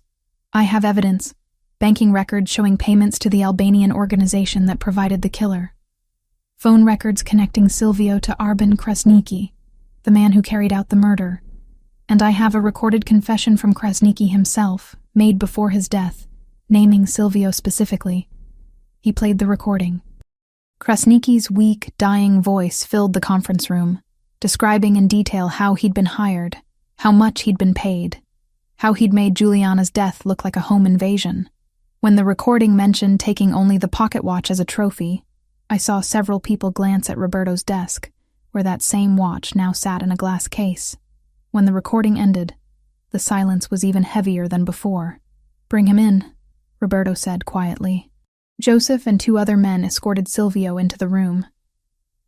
S1: "I have evidence. Banking records showing payments to the Albanian organization that provided the killer. Phone records connecting Silvio to Arben Kresniki, the man who carried out the murder. And I have a recorded confession from Kresniki himself, made before his death, naming Silvio specifically." He played the recording. Kresniki's weak, dying voice filled the conference room, describing in detail how he'd been hired, how much he'd been paid, how he'd made Juliana's death look like a home invasion. When the recording mentioned taking only the pocket watch as a trophy, I saw several people glance at Roberto's desk, where that same watch now sat in a glass case. When the recording ended, the silence was even heavier than before. "Bring him in," Roberto said quietly. Joseph and 2 other men escorted Silvio into the room.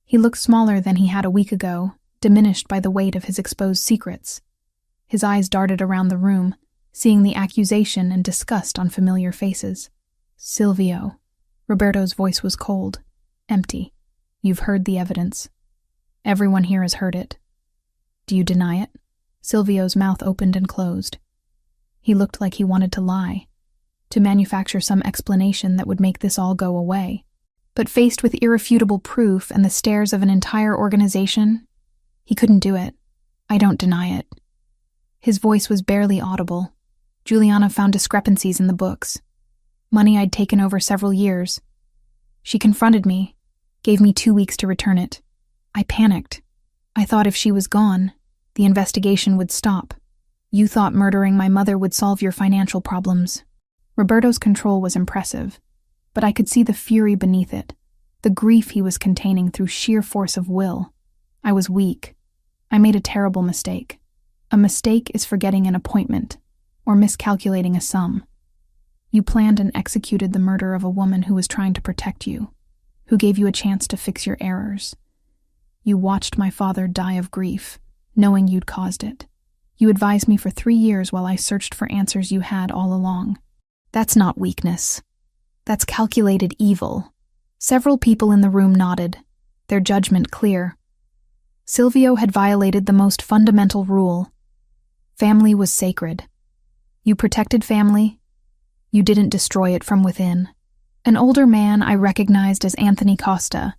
S1: He looked smaller than he had a week ago, diminished by the weight of his exposed secrets. His eyes darted around the room, seeing the accusation and disgust on familiar faces. "Silvio." Roberto's voice was cold, empty. "You've heard the evidence. Everyone here has heard it. Do you deny it?" Silvio's mouth opened and closed. He looked like he wanted to lie, to manufacture some explanation that would make this all go away. But faced with irrefutable proof and the stares of an entire organization, he couldn't do it. "I don't deny it." His voice was barely audible. Juliana found discrepancies in the books. Money I'd taken over several years. She confronted me, gave me 2 weeks to return it. I panicked. I thought if she was gone, the investigation would stop. You thought murdering my mother would solve your financial problems. Roberto's control was impressive, but I could see the fury beneath it, the grief he was containing through sheer force of will. I was weak. I made a terrible mistake. A mistake is forgetting an appointment or miscalculating a sum. You planned and executed the murder of a woman who was trying to protect you, who gave you a chance to fix your errors. You watched my father die of grief, knowing you'd caused it. You advised me for 3 years while I searched for answers you had all along. That's not weakness. That's calculated evil. Several people in the room nodded, their judgment clear. Silvio had violated the most fundamental rule. Family was sacred. You protected family. You didn't destroy it from within. An older man I recognized as Anthony Costa,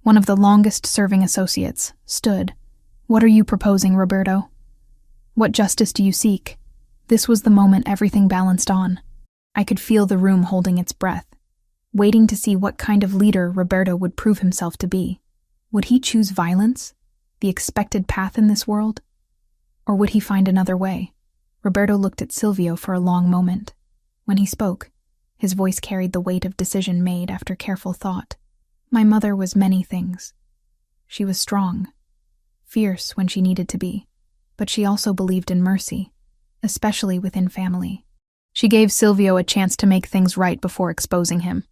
S1: one of the longest-serving associates, stood. "What are you proposing, Roberto? What justice do you seek?" This was the moment everything balanced on. I could feel the room holding its breath, waiting to see what kind of leader Roberto would prove himself to be. Would he choose violence, the expected path in this world? Or would he find another way? Roberto looked at Silvio for a long moment. When he spoke, his voice carried the weight of decision made after careful thought. My mother was many things. She was strong, fierce when she needed to be, but she also believed in mercy, especially within family. She gave Silvio a chance to make things right before exposing him.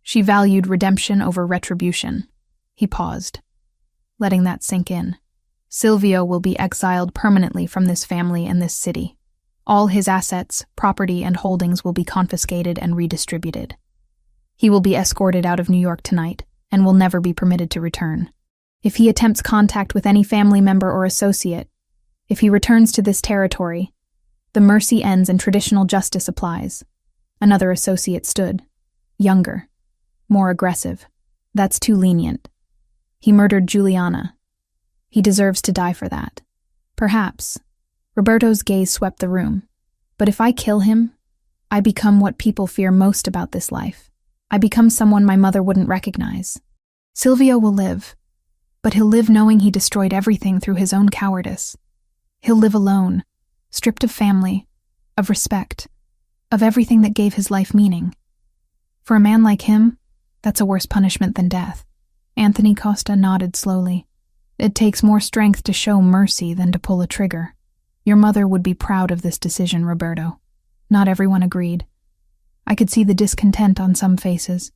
S1: She valued redemption over retribution. He paused, letting that sink in. Silvio will be exiled permanently from this family and this city. All his assets, property, and holdings will be confiscated and redistributed. He will be escorted out of New York tonight and will never be permitted to return. If he attempts contact with any family member or associate, if he returns to this territory, the mercy ends and traditional justice applies. Another associate stood, younger, more aggressive. That's too lenient. He murdered Juliana. He deserves to die for that. Perhaps. Roberto's gaze swept the room. But if I kill him, I become what people fear most about this life. I become someone my mother wouldn't recognize. Silvio will live, but he'll live knowing he destroyed everything through his own cowardice. He'll live alone, stripped of family, of respect, of everything that gave his life meaning. For a man like him, that's a worse punishment than death. Anthony Costa nodded slowly. It takes more strength to show mercy than to pull a trigger. Your mother would be proud of this decision, Roberto. Not everyone agreed. I could see the discontent on some faces,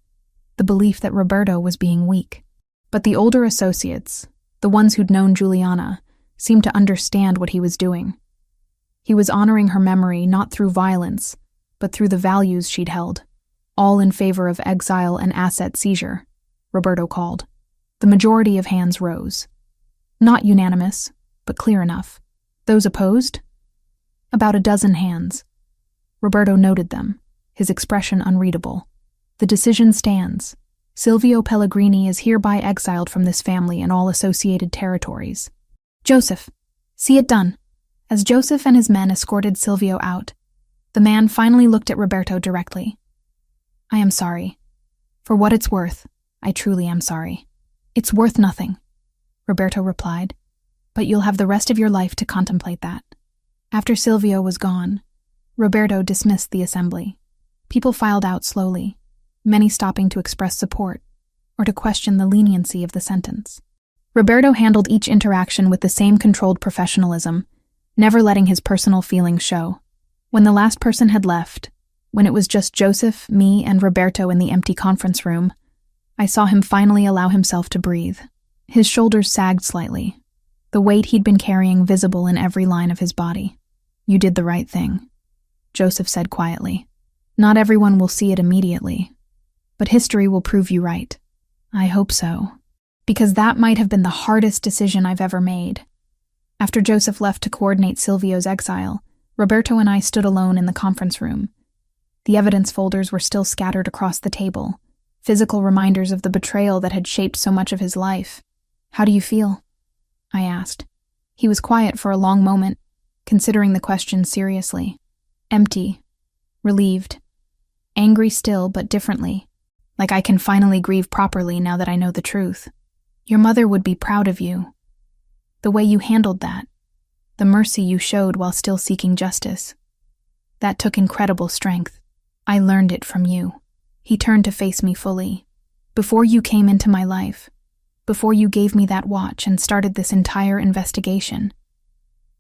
S1: the belief that Roberto was being weak. But the older associates, the ones who'd known Juliana, seemed to understand what he was doing. He was honoring her memory not through violence, but through the values she'd held, all in favor of exile and asset seizure, Roberto called. The majority of hands rose. Not unanimous, but clear enough. Those opposed? About a dozen hands. Roberto noted them, his expression unreadable. The decision stands. Silvio Pellegrini is hereby exiled from this family and all associated territories. Joseph, see it done. As Joseph and his men escorted Silvio out, the man finally looked at Roberto directly. I am sorry. For what it's worth, I truly am sorry. It's worth nothing, Roberto replied, but you'll have the rest of your life to contemplate that. After Silvio was gone, Roberto dismissed the assembly. People filed out slowly, many stopping to express support or to question the leniency of the sentence. Roberto handled each interaction with the same controlled professionalism, never letting his personal feelings show. When the last person had left, when it was just Joseph, me, and Roberto in the empty conference room, I saw him finally allow himself to breathe. His shoulders sagged slightly, the weight he'd been carrying visible in every line of his body. You did the right thing, Joseph said quietly. Not everyone will see it immediately, but history will prove you right. I hope so, because that might have been the hardest decision I've ever made. After Joseph left to coordinate Silvio's exile, Roberto and I stood alone in the conference room. The evidence folders were still scattered across the table, physical reminders of the betrayal that had shaped so much of his life. How do you feel? I asked. He was quiet for a long moment, considering the question seriously. Empty. Relieved. Angry still, but differently. Like I can finally grieve properly now that I know the truth. Your mother would be proud of you. The way you handled that, the mercy you showed while still seeking justice. That took incredible strength. I learned it from you. He turned to face me fully. Before you came into my life, before you gave me that watch and started this entire investigation,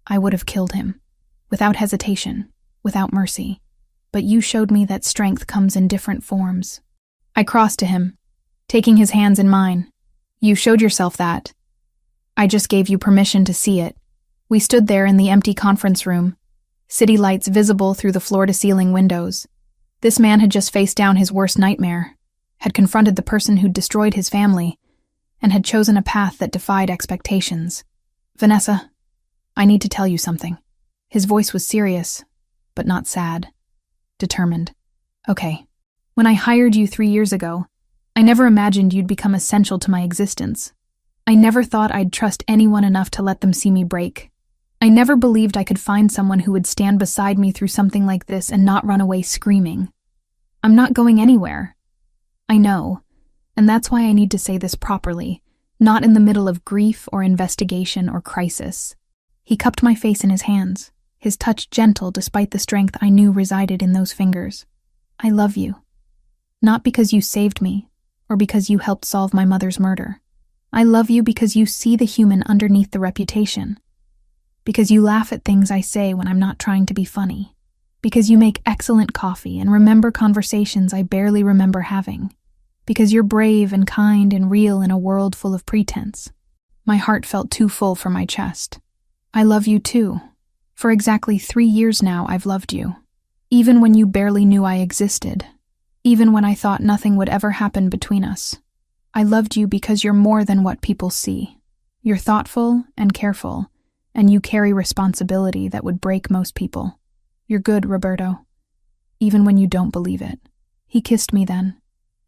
S1: I would have killed him. Without hesitation, without mercy. But you showed me that strength comes in different forms. I crossed to him, taking his hands in mine. You showed yourself that. I just gave you permission to see it. We stood there in the empty conference room, city lights visible through the floor-to-ceiling windows. This man had just faced down his worst nightmare, had confronted the person who'd destroyed his family, and had chosen a path that defied expectations. Vanessa, I need to tell you something. His voice was serious, but not sad. Determined. Okay. When I hired you 3 years ago, I never imagined you'd become essential to my existence. I never thought I'd trust anyone enough to let them see me break. I never believed I could find someone who would stand beside me through something like this and not run away screaming. I'm not going anywhere. I know, and that's why I need to say this properly, not in the middle of grief or investigation or crisis. He cupped my face in his hands, his touch gentle despite the strength I knew resided in those fingers. I love you. Not because you saved me, or because you helped solve my mother's murder. I love you because you see the human underneath the reputation. Because you laugh at things I say when I'm not trying to be funny. Because you make excellent coffee and remember conversations I barely remember having. Because you're brave and kind and real in a world full of pretense. My heart felt too full for my chest. I love you too. For exactly 3 years now, I've loved you. Even when you barely knew I existed. Even when I thought nothing would ever happen between us. I loved you because you're more than what people see. You're thoughtful and careful, and you carry responsibility that would break most people. You're good, Roberto. Even when you don't believe it. He kissed me then,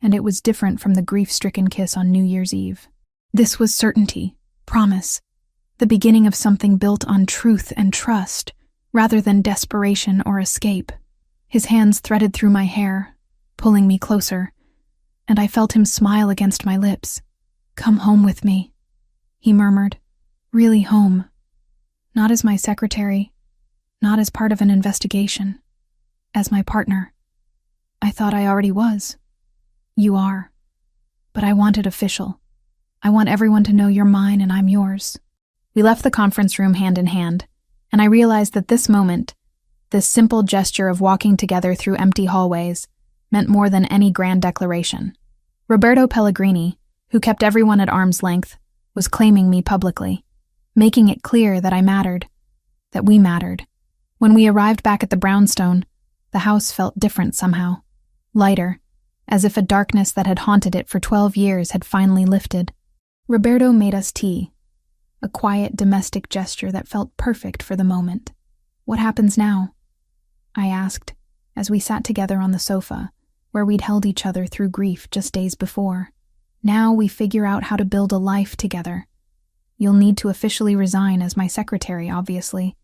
S1: and it was different from the grief-stricken kiss on New Year's Eve. This was certainty, promise, the beginning of something built on truth and trust, rather than desperation or escape. His hands threaded through my hair, pulling me closer, and I felt him smile against my lips. Come home with me, he murmured. Really home. Not as my secretary, not as part of an investigation, as my partner. I thought I already was. You are. But I want it official. I want everyone to know you're mine and I'm yours. We left the conference room hand in hand, and I realized that this moment, this simple gesture of walking together through empty hallways, meant more than any grand declaration. Roberto Pellegrini, who kept everyone at arm's length, was claiming me publicly, making it clear that I mattered, that we mattered. When we arrived back at the brownstone, the house felt different somehow, lighter, as if a darkness that had haunted it for 12 years had finally lifted. Roberto made us tea, a quiet domestic gesture that felt perfect for the moment. What happens now? I asked, as we sat together on the sofa, where we'd held each other through grief just days before. Now we figure out how to build a life together. You'll need to officially resign as my secretary, obviously.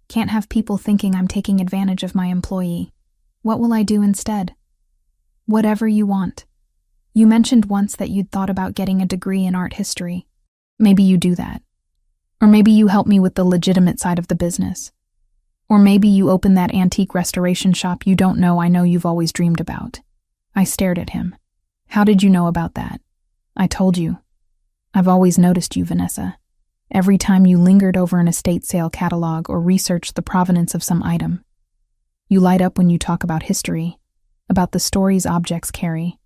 S1: Can't have people thinking I'm taking advantage of my employee. What will I do instead? Whatever you want. You mentioned once that you'd thought about getting a degree in art history. Maybe you do that. Or maybe you help me with the legitimate side of the business. Or maybe you open that antique restoration shop you don't know I know you've always dreamed about. I stared at him. How did you know about that? I told you. I've always noticed you, Vanessa. Every time you lingered over an estate sale catalog or researched the provenance of some item. You light up when you talk about history, about the stories objects carry.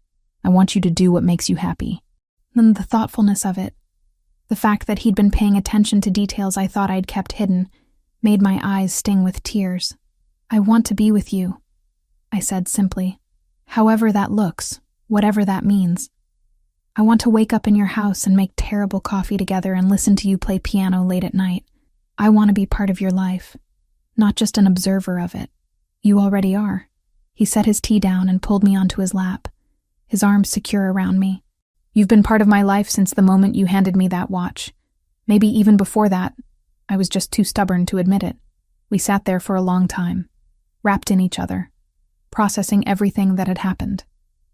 S1: I want you to do what makes you happy. Then the thoughtfulness of it, the fact that he'd been paying attention to details I thought I'd kept hidden, made my eyes sting with tears. I want to be with you, I said simply. However that looks, whatever that means. I want to wake up in your house and make terrible coffee together and listen to you play piano late at night. I want to be part of your life, not just an observer of it. You already are. He set his tea down and pulled me onto his lap, his arms secure around me. You've been part of my life since the moment you handed me that watch. Maybe even before that. I was just too stubborn to admit it. We sat there for a long time, wrapped in each other, processing everything that had happened.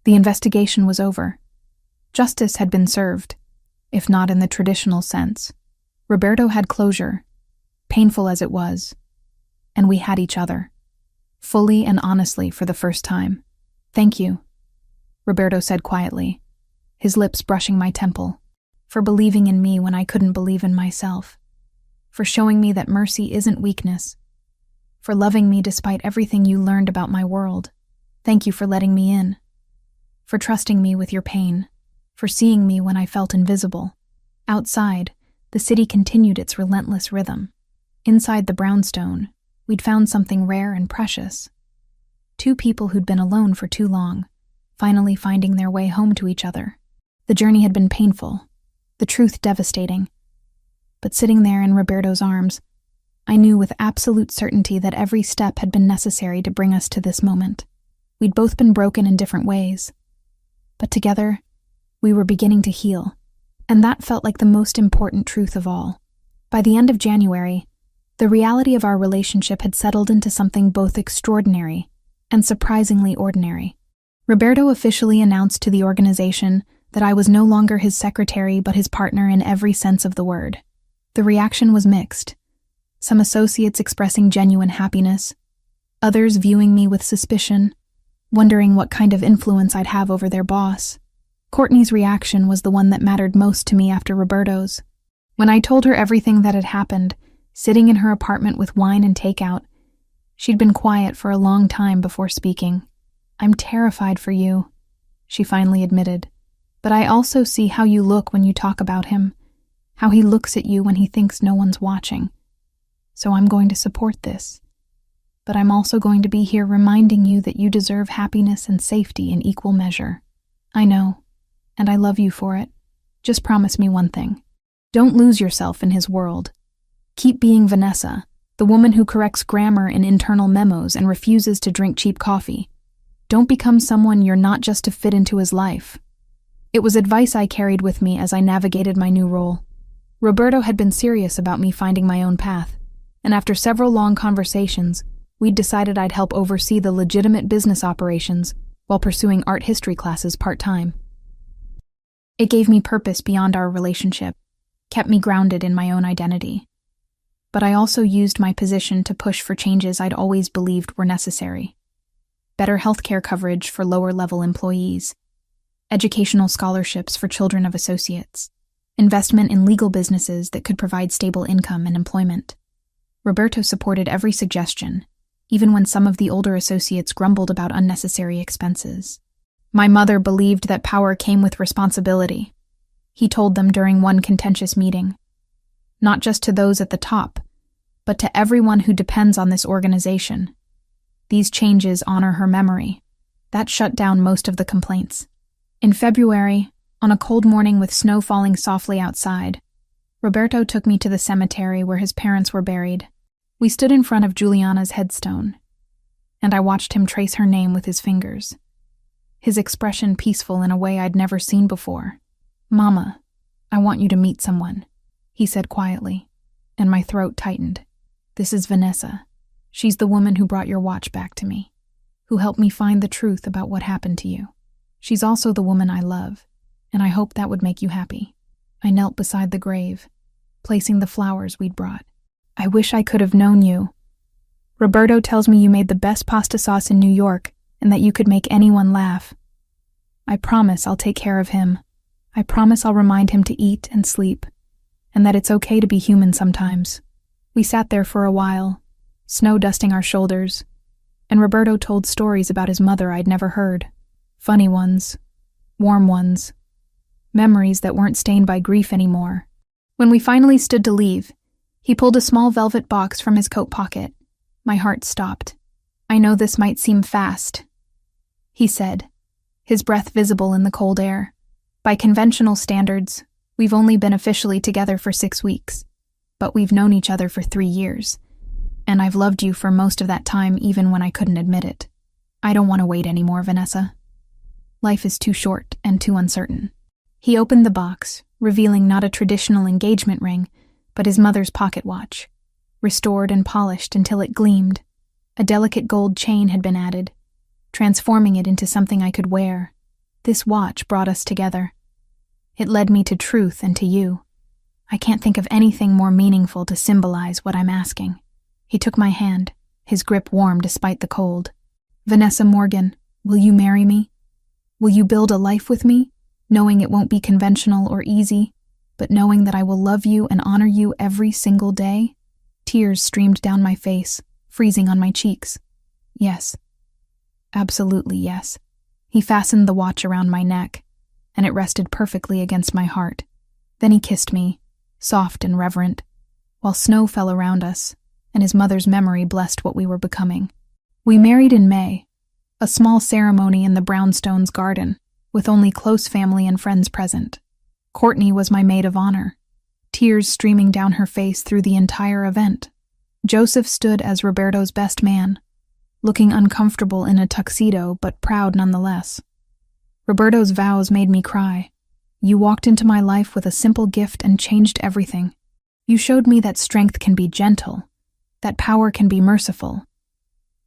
S1: The investigation was over. Justice had been served, if not in the traditional sense. Roberto had closure, painful as it was, and we had each other, fully and honestly for the first time. "Thank you," Roberto said quietly, his lips brushing my temple, "for believing in me when I couldn't believe in myself, for showing me that mercy isn't weakness, for loving me despite everything you learned about my world. Thank you for letting me in, for trusting me with your pain, for seeing me when I felt invisible." Outside, the city continued its relentless rhythm. Inside the brownstone, we'd found something rare and precious. Two people who'd been alone for too long, finally finding their way home to each other. The journey had been painful, the truth devastating. But sitting there in Roberto's arms, I knew with absolute certainty that every step had been necessary to bring us to this moment. We'd both been broken in different ways, but together, we were beginning to heal, and that felt like the most important truth of all. By the end of January, the reality of our relationship had settled into something both extraordinary and surprisingly ordinary. Roberto officially announced to the organization that I was no longer his secretary but his partner in every sense of the word. The reaction was mixed. Some associates expressing genuine happiness, others viewing me with suspicion, wondering what kind of influence I'd have over their boss. Courtney's reaction was the one that mattered most to me after Roberto's. When I told her everything that had happened, sitting in her apartment with wine and takeout, she'd been quiet for a long time before speaking. "I'm terrified for you," she finally admitted. "But I also see how you look when you talk about him, how he looks at you when he thinks no one's watching. So I'm going to support this. But I'm also going to be here reminding you that you deserve happiness and safety in equal measure. I know, and I love you for it. Just promise me one thing. Don't lose yourself in his world. Keep being Vanessa, the woman who corrects grammar in internal memos and refuses to drink cheap coffee. Don't become someone you're not just to fit into his life." It was advice I carried with me as I navigated my new role. Roberto had been serious about me finding my own path, and after several long conversations, we'd decided I'd help oversee the legitimate business operations while pursuing art history classes part-time. It gave me purpose beyond our relationship, kept me grounded in my own identity. But I also used my position to push for changes I'd always believed were necessary. Better healthcare coverage for lower-level employees, educational scholarships for children of associates, investment in legal businesses that could provide stable income and employment. Roberto supported every suggestion, even when some of the older associates grumbled about unnecessary expenses. My mother believed that power came with responsibility, he told them during one contentious meeting. Not just to those at the top, but to everyone who depends on this organization. These changes honor her memory. That shut down most of the complaints. In February, on a cold morning with snow falling softly outside, Roberto took me to the cemetery where his parents were buried. We stood in front of Juliana's headstone, and I watched him trace her name with his fingers, his expression peaceful in a way I'd never seen before. "Mama, I want you to meet someone," he said quietly, and my throat tightened. "This is Vanessa. She's the woman who brought your watch back to me, who helped me find the truth about what happened to you. She's also the woman I love, and I hope that would make you happy." I knelt beside the grave, placing the flowers we'd brought. "I wish I could have known you. Roberto tells me you made the best pasta sauce in New York and that you could make anyone laugh. I promise I'll take care of him. I promise I'll remind him to eat and sleep, and that it's okay to be human sometimes." We sat there for a while, snow dusting our shoulders, and Roberto told stories about his mother I'd never heard. Funny ones, warm ones, memories that weren't stained by grief anymore. When we finally stood to leave, he pulled a small velvet box from his coat pocket. My heart stopped. "I know this might seem fast," he said, his breath visible in the cold air. "By conventional standards, we've only been officially together for 6 weeks, but we've known each other for 3 years, and I've loved you for most of that time even when I couldn't admit it. I don't want to wait anymore, Vanessa. Life is too short and too uncertain." He opened the box, revealing not a traditional engagement ring, but his mother's pocket watch, restored and polished until it gleamed. A delicate gold chain had been added, transforming it into something I could wear, This watch brought us together. It led me to truth and to you. I can't think of anything more meaningful to symbolize what I'm asking. He took my hand, his grip warm despite the cold. Vanessa Morgan, will you marry me? Will you build a life with me, knowing it won't be conventional or easy, but knowing that I will love you and honor you every single day? Tears streamed down my face, freezing on my cheeks. Yes. Absolutely yes. He fastened the watch around my neck, and it rested perfectly against my heart. Then he kissed me, soft and reverent, while snow fell around us, and his mother's memory blessed what we were becoming. We married in May, a small ceremony in the brownstones garden, with only close family and friends present. Courtney was my maid of honor, tears streaming down her face through the entire event. Joseph stood as Roberto's best man, looking uncomfortable in a tuxedo but proud nonetheless. Roberto's vows made me cry. You walked into my life with a simple gift and changed everything. You showed me that strength can be gentle, that power can be merciful,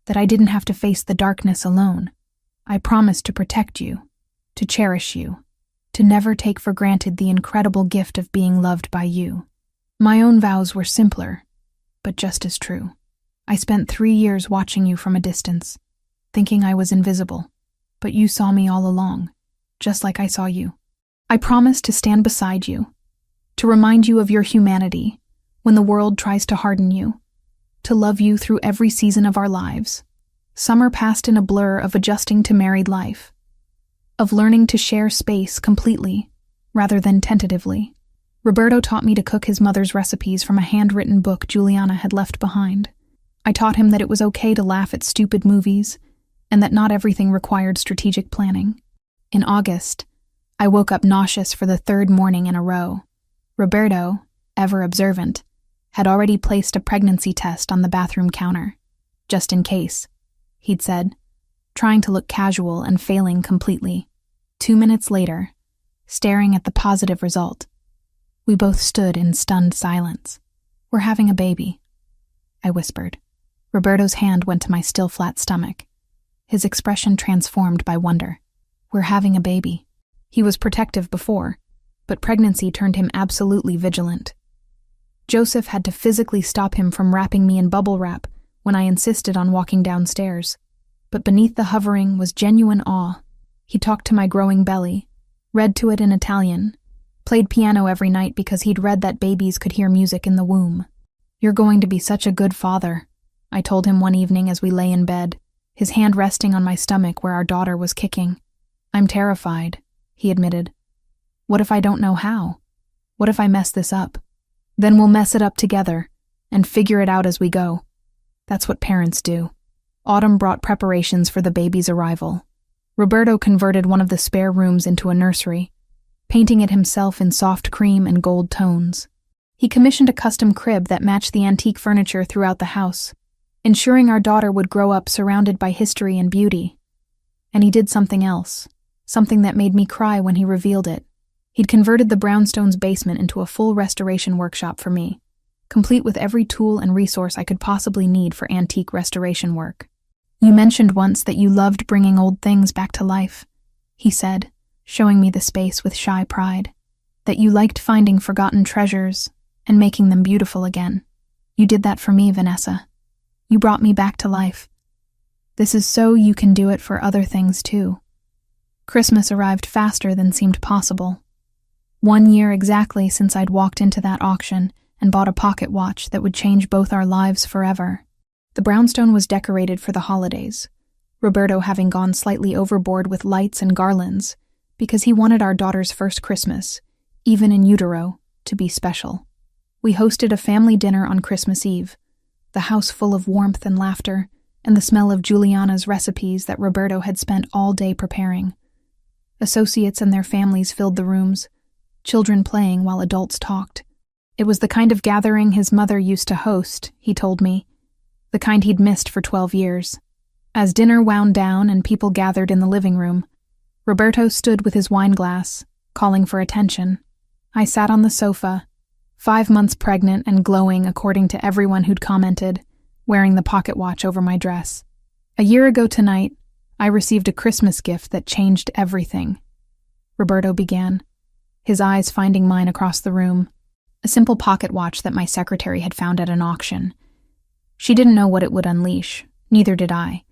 S1: that I didn't have to face the darkness alone. I promised to protect you, to cherish you, to never take for granted the incredible gift of being loved by you. My own vows were simpler, but just as true. I spent 3 years watching you from a distance, thinking I was invisible, but you saw me all along, just like I saw you. I promised to stand beside you, to remind you of your humanity when the world tries to harden you, to love you through every season of our lives. Summer passed in a blur of adjusting to married life, of learning to share space completely, rather than tentatively. Roberto taught me to cook his mother's recipes from a handwritten book Juliana had left behind. I taught him that it was okay to laugh at stupid movies, and that not everything required strategic planning. In August, I woke up nauseous for the 3rd morning in a row. Roberto, ever observant, had already placed a pregnancy test on the bathroom counter. Just in case, he'd said, trying to look casual and failing completely. 2 minutes later, staring at the positive result, we both stood in stunned silence. We're having a baby, I whispered. Roberto's hand went to my still flat stomach, his expression transformed by wonder. We're having a baby. He was protective before, but pregnancy turned him absolutely vigilant. Joseph had to physically stop him from wrapping me in bubble wrap when I insisted on walking downstairs. But beneath the hovering was genuine awe. He talked to my growing belly, read to it in Italian, played piano every night because he'd read that babies could hear music in the womb. You're going to be such a good father, I told him one evening as we lay in bed, his hand resting on my stomach where our daughter was kicking. I'm terrified, he admitted. What if I don't know how? What if I mess this up? Then we'll mess it up together and figure it out as we go. That's what parents do. Autumn brought preparations for the baby's arrival. Roberto converted one of the spare rooms into a nursery, painting it himself in soft cream and gold tones. He commissioned a custom crib that matched the antique furniture throughout the house, ensuring our daughter would grow up surrounded by history and beauty. And he did something else, something that made me cry when he revealed it. He'd converted the brownstone's basement into a full restoration workshop for me, complete with every tool and resource I could possibly need for antique restoration work. You mentioned once that you loved bringing old things back to life, he said, showing me the space with shy pride, that you liked finding forgotten treasures and making them beautiful again. You did that for me, Vanessa. You brought me back to life. This is so you can do it for other things too. Christmas arrived faster than seemed possible. 1 year exactly since I'd walked into that auction and bought a pocket watch that would change both our lives forever. The brownstone was decorated for the holidays, Roberto having gone slightly overboard with lights and garlands, because he wanted our daughter's first Christmas, even in utero, to be special. We hosted a family dinner on Christmas Eve, the house full of warmth and laughter, and the smell of Juliana's recipes that Roberto had spent all day preparing. Associates and their families filled the rooms, children playing while adults talked. It was the kind of gathering his mother used to host, he told me, the kind he'd missed for 12 years. As dinner wound down and people gathered in the living room, Roberto stood with his wine glass, calling for attention. I sat on the sofa, 5 months pregnant and glowing according to everyone who'd commented, wearing the pocket watch over my dress. A year ago tonight, I received a Christmas gift that changed everything. Roberto began, his eyes finding mine across the room. A simple pocket watch that my secretary had found at an auction. She didn't know what it would unleash, neither did I.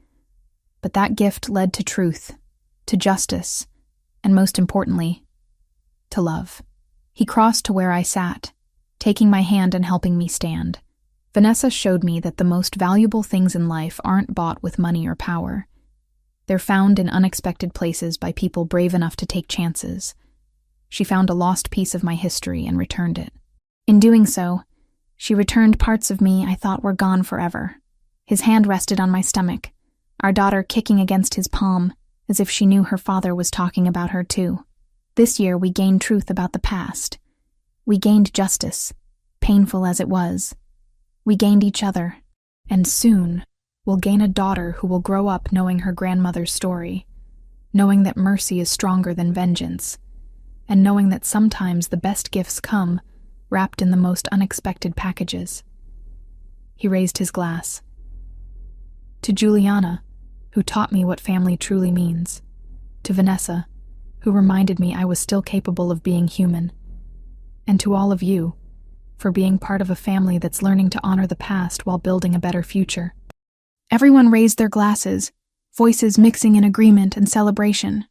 S1: But that gift led to truth, to justice, and most importantly, to love. He crossed to where I sat, taking my hand and helping me stand. Vanessa showed me that the most valuable things in life aren't bought with money or power. They're found in unexpected places by people brave enough to take chances. She found a lost piece of my history and returned it. In doing so, she returned parts of me I thought were gone forever. His hand rested on my stomach, our daughter kicking against his palm, as if she knew her father was talking about her too. This year we gained truth about the past. We gained justice, painful as it was. We gained each other, and soon we'll gain a daughter who will grow up knowing her grandmother's story, knowing that mercy is stronger than vengeance, and knowing that sometimes the best gifts come wrapped in the most unexpected packages. He raised his glass. To Juliana, who taught me what family truly means. To Vanessa, who reminded me I was still capable of being human. And to all of you, for being part of a family that's learning to honor the past while building a better future. Everyone raised their glasses, voices mixing in agreement and celebration.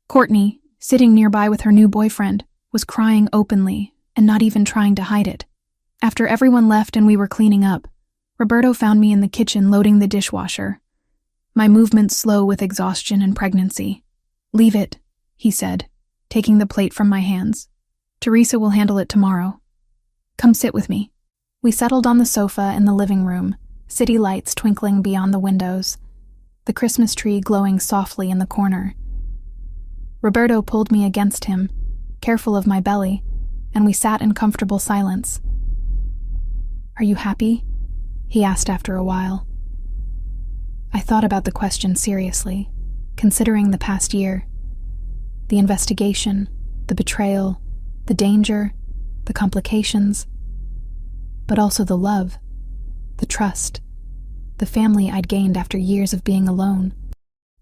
S1: Courtney, sitting nearby with her new boyfriend, was crying openly and not even trying to hide it. After everyone left and we were cleaning up, Roberto found me in the kitchen loading the dishwasher, my movements slow with exhaustion and pregnancy. "Leave it," he said, taking the plate from my hands. "Teresa will handle it tomorrow. Come sit with me." We settled on the sofa in the living room, city lights twinkling beyond the windows, the Christmas tree glowing softly in the corner. Roberto pulled me against him, careful of my belly, and we sat in comfortable silence. "Are you happy?" he asked after a while. I thought about the question seriously, considering the past year. The investigation, the betrayal, the danger, the complications, but also the love, the trust, the family I'd gained after years of being alone.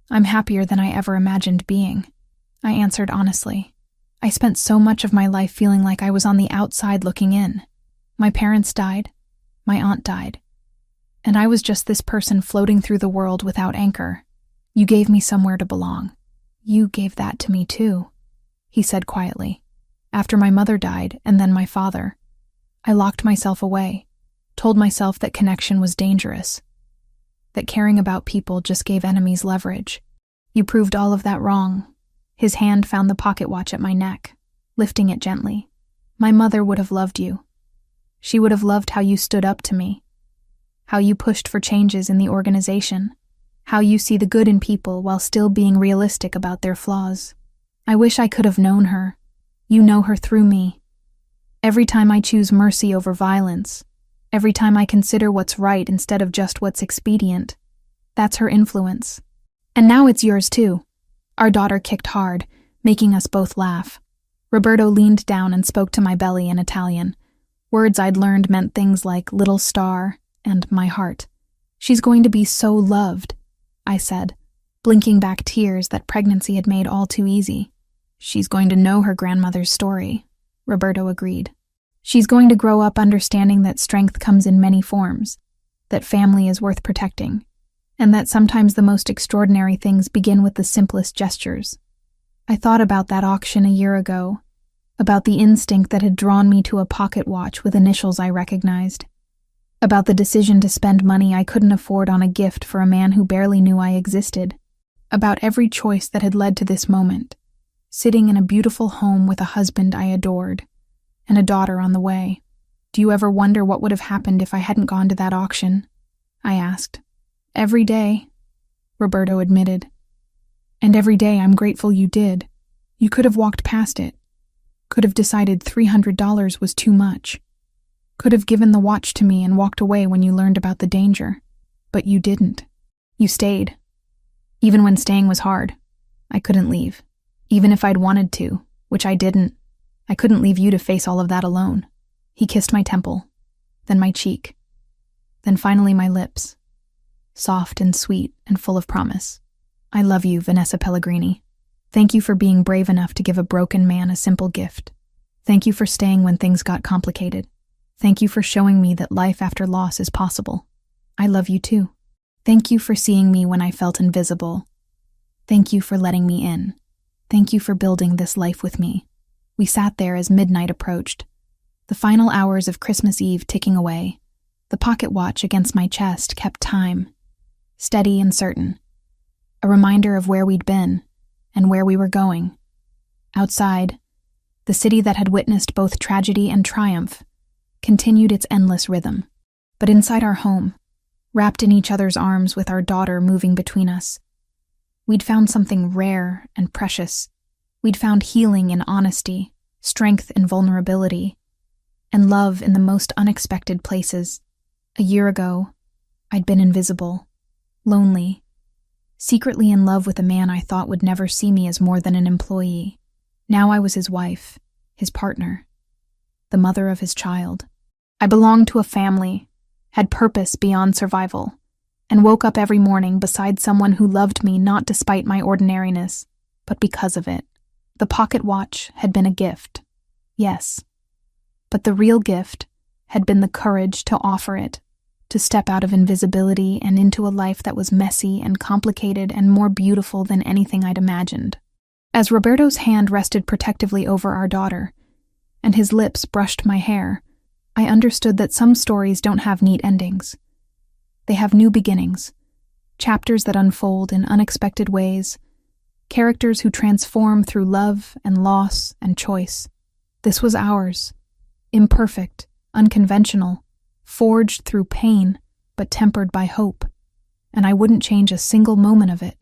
S1: "I'm happier than I ever imagined being," I answered honestly. I spent so much of my life feeling like I was on the outside looking in. My parents died, my aunt died, and I was just this person floating through the world without anchor. "You gave me somewhere to belong. You gave that to me too," he said quietly. "After my mother died, and then my father, I locked myself away, told myself that connection was dangerous, that caring about people just gave enemies leverage. You proved all of that wrong." His hand found the pocket watch at my neck, lifting it gently. "My mother would have loved you. She would have loved how you stood up to me, how you pushed for changes in the organization, how you see the good in people while still being realistic about their flaws. I wish I could have known her. You know her through me. Every time I choose mercy over violence, every time I consider what's right instead of just what's expedient, that's her influence. And now it's yours too." Our daughter kicked hard, making us both laugh. Roberto leaned down and spoke to my belly in Italian. Words I'd learned meant things like "little star" and "my heart." "She's going to be so loved," I said, blinking back tears that pregnancy had made all too easy. "She's going to know her grandmother's story," Roberto agreed. "She's going to grow up understanding that strength comes in many forms, that family is worth protecting, and that sometimes the most extraordinary things begin with the simplest gestures." I thought about that auction a year ago, about the instinct that had drawn me to a pocket watch with initials I recognized, about the decision to spend money I couldn't afford on a gift for a man who barely knew I existed, about every choice that had led to this moment, sitting in a beautiful home with a husband I adored, and a daughter on the way. "Do you ever wonder what would have happened if I hadn't gone to that auction?" I asked. "Every day," Roberto admitted. "And every day I'm grateful you did. You could have walked past it, could have decided $300 was too much, could have given the watch to me and walked away when you learned about the danger. But you didn't. You stayed. Even when staying was hard, I couldn't leave. Even if I'd wanted to, which I didn't, I couldn't leave you to face all of that alone." He kissed my temple, then my cheek, then finally my lips, soft and sweet and full of promise. "I love you, Vanessa Pellegrini. Thank you for being brave enough to give a broken man a simple gift. Thank you for staying when things got complicated. Thank you for showing me that life after loss is possible. I love you too. Thank you for seeing me when I felt invisible. Thank you for letting me in. Thank you for building this life with me. We sat there as midnight approached, the final hours of Christmas Eve ticking away. The pocket watch against my chest kept time, steady and certain, a reminder of where we'd been and where we were going. Outside, the city that had witnessed both tragedy and triumph continued its endless rhythm. But inside our home, wrapped in each other's arms with our daughter moving between us, we'd found something rare and precious. We'd found healing in honesty, strength in vulnerability, and love in the most unexpected places. A year ago, I'd been invisible, lonely, secretly in love with a man I thought would never see me as more than an employee. Now I was his wife, his partner, the mother of his child. I belonged to a family, had purpose beyond survival, and woke up every morning beside someone who loved me not despite my ordinariness, but because of it. The pocket watch had been a gift, yes, but the real gift had been the courage to offer it, to step out of invisibility and into a life that was messy and complicated and more beautiful than anything I'd imagined. As Roberto's hand rested protectively over our daughter, and his lips brushed my hair, I understood that some stories don't have neat endings. They have new beginnings, chapters that unfold in unexpected ways, characters who transform through love and loss and choice. This was ours, imperfect, unconventional, forged through pain, but tempered by hope, and I wouldn't change a single moment of it.